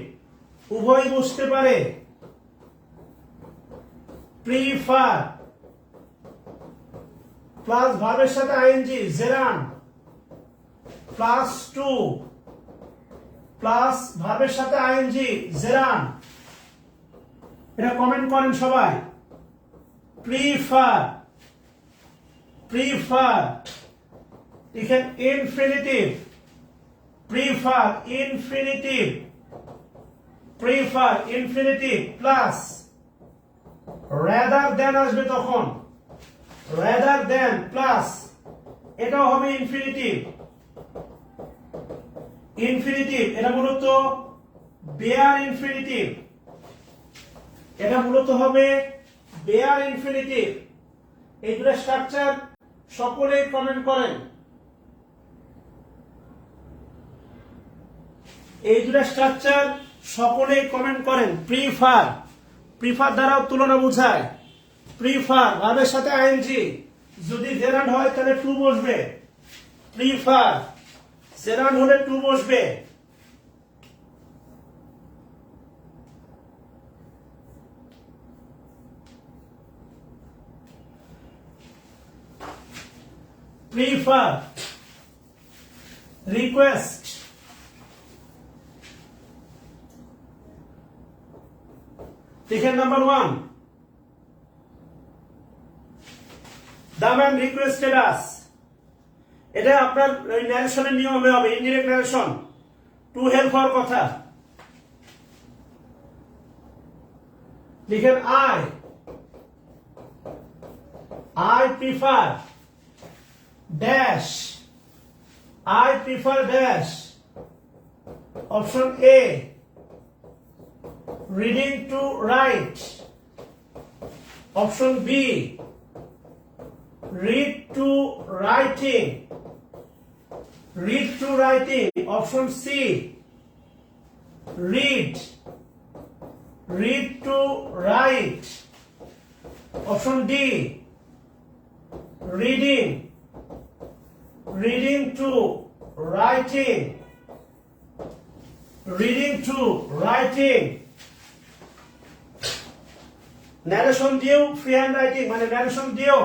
উভয়ই বসতে পারে। প্রিফার প্লাস ভার্বের সাথে ING gerund plus to plus ভার্বের সাথে আইএনজি জেরান। এটা কমেন্ট করেন সবাই। প্রিফার লিখেন infinitive, prefer infinitive plus rather than আসবে তখন rather than প্লাস এটাও হবে ইনফিনিটিভ এটা মূলত বেয়ার ইনফিনিটিভ হবে বেয়ার ইনফিনিটিভ এই দুটো স্ট্রাকচার সকলেই কমেন্ট করেন প্রিফার দ্বারাও তুলনা বোঝায় প্রিফার ভার্বের সাথে আইএনজি যদি জেরান্ড হয় তাহলে টু বসবে প্রিফার জেরান্ড হলে টু বসবে প্রিফার রিকোয়েস্ট দেখেন number 1 The man requested us এটা আপনার ন্যারেশনের নিয়মে হবে ইনডিরেক্ট ন্যারেশন টু হেল্প হওয়ার কথা লিখেন I prefer dash option A reading to write option B read to writing option C read to write option D reading to writing narration দিয়েও free hand writing মানে narration দিয়েও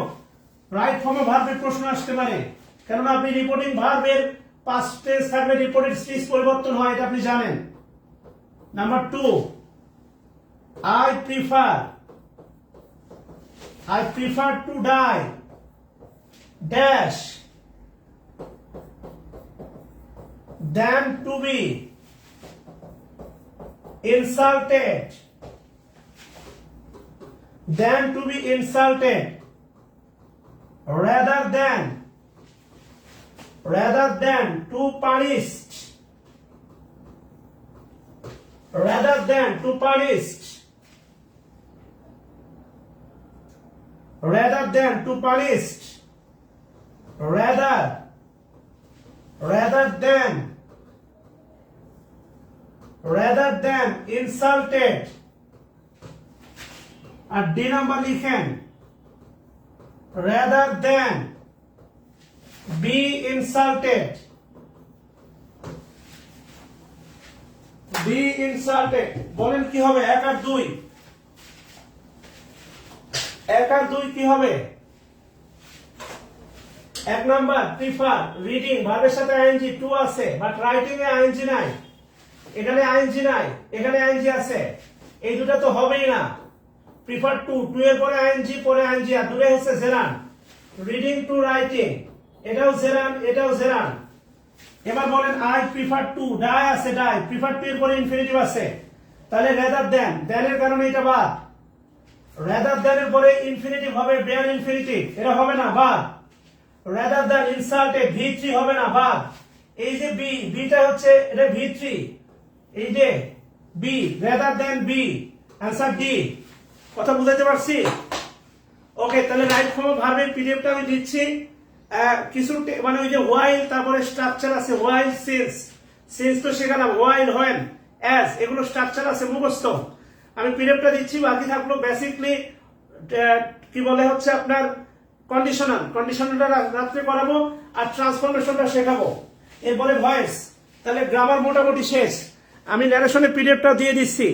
right ফর্মে ভার্বের প্রশ্ন আসতে পারে কেননা আপনি রিপোর্টিং ভার্বের পাস্ট টেন্স থাকলে রিপোর্টেড স্পিচ পরিবর্তন হয় এটা আপনি জানেন number 2 I prefer to die dash than to be insulted rather than to punished rather than to punished rather than insulted R D number লিখেন rather than be insulted বলেন কি হবে 1 আর 2 কি হবে 1 নাম্বার প্রিফার রিডিং ভার্বের সাথে ING two আছে but writing A ING নাই এখানে আইএনজি আছে এই দুটো তো হবেই না প্রিফার টু এর পরে আইএনজি আর দূরে হচ্ছে জেরান রিডিং টু রাইটিং এটাও জেরান এবার বলেন আই প্রিফার টু ডাই আছে প্রিফার টু এর পরে ইনফিনিটিভ আছে তাহলে রাদার দেন এর কারণে এটা বাদ রাদার দেন এর পরে ইনফিনিটিভ হবে বেয়ার ইনফিনিটিভ এটা হবে না বাদ রাদার দেন ইনসাল্টেড V3 হবে না বাদ এই যে বিটা হচ্ছে এটা V3 এই যে B rather than B answer D কথা বুঝাতে পারছি ওকে তাহলে রাইট ফর্ম ভার্বের পিডিএফটা আমি দিচ্ছি কিছু মানে ওই যে while তারপরে স্ট্রাকচার আছে while since তো শেখালাম while when as এগুলো স্ট্রাকচার আছে মুখস্থ আমি পিডিএফটা দিচ্ছি বাকি থাকলো বেসিক্যালি কি বলে হচ্ছে আপনার কন্ডিশনালটা রাত্রে করাবো আর ট্রান্সফরমেশনটা শেখাবো এরপরে ভয়েস তাহলে গ্রামার মোটামুটি শেষ আমি ন্যারেশনের পিডিএফটা দিয়ে দিচ্ছি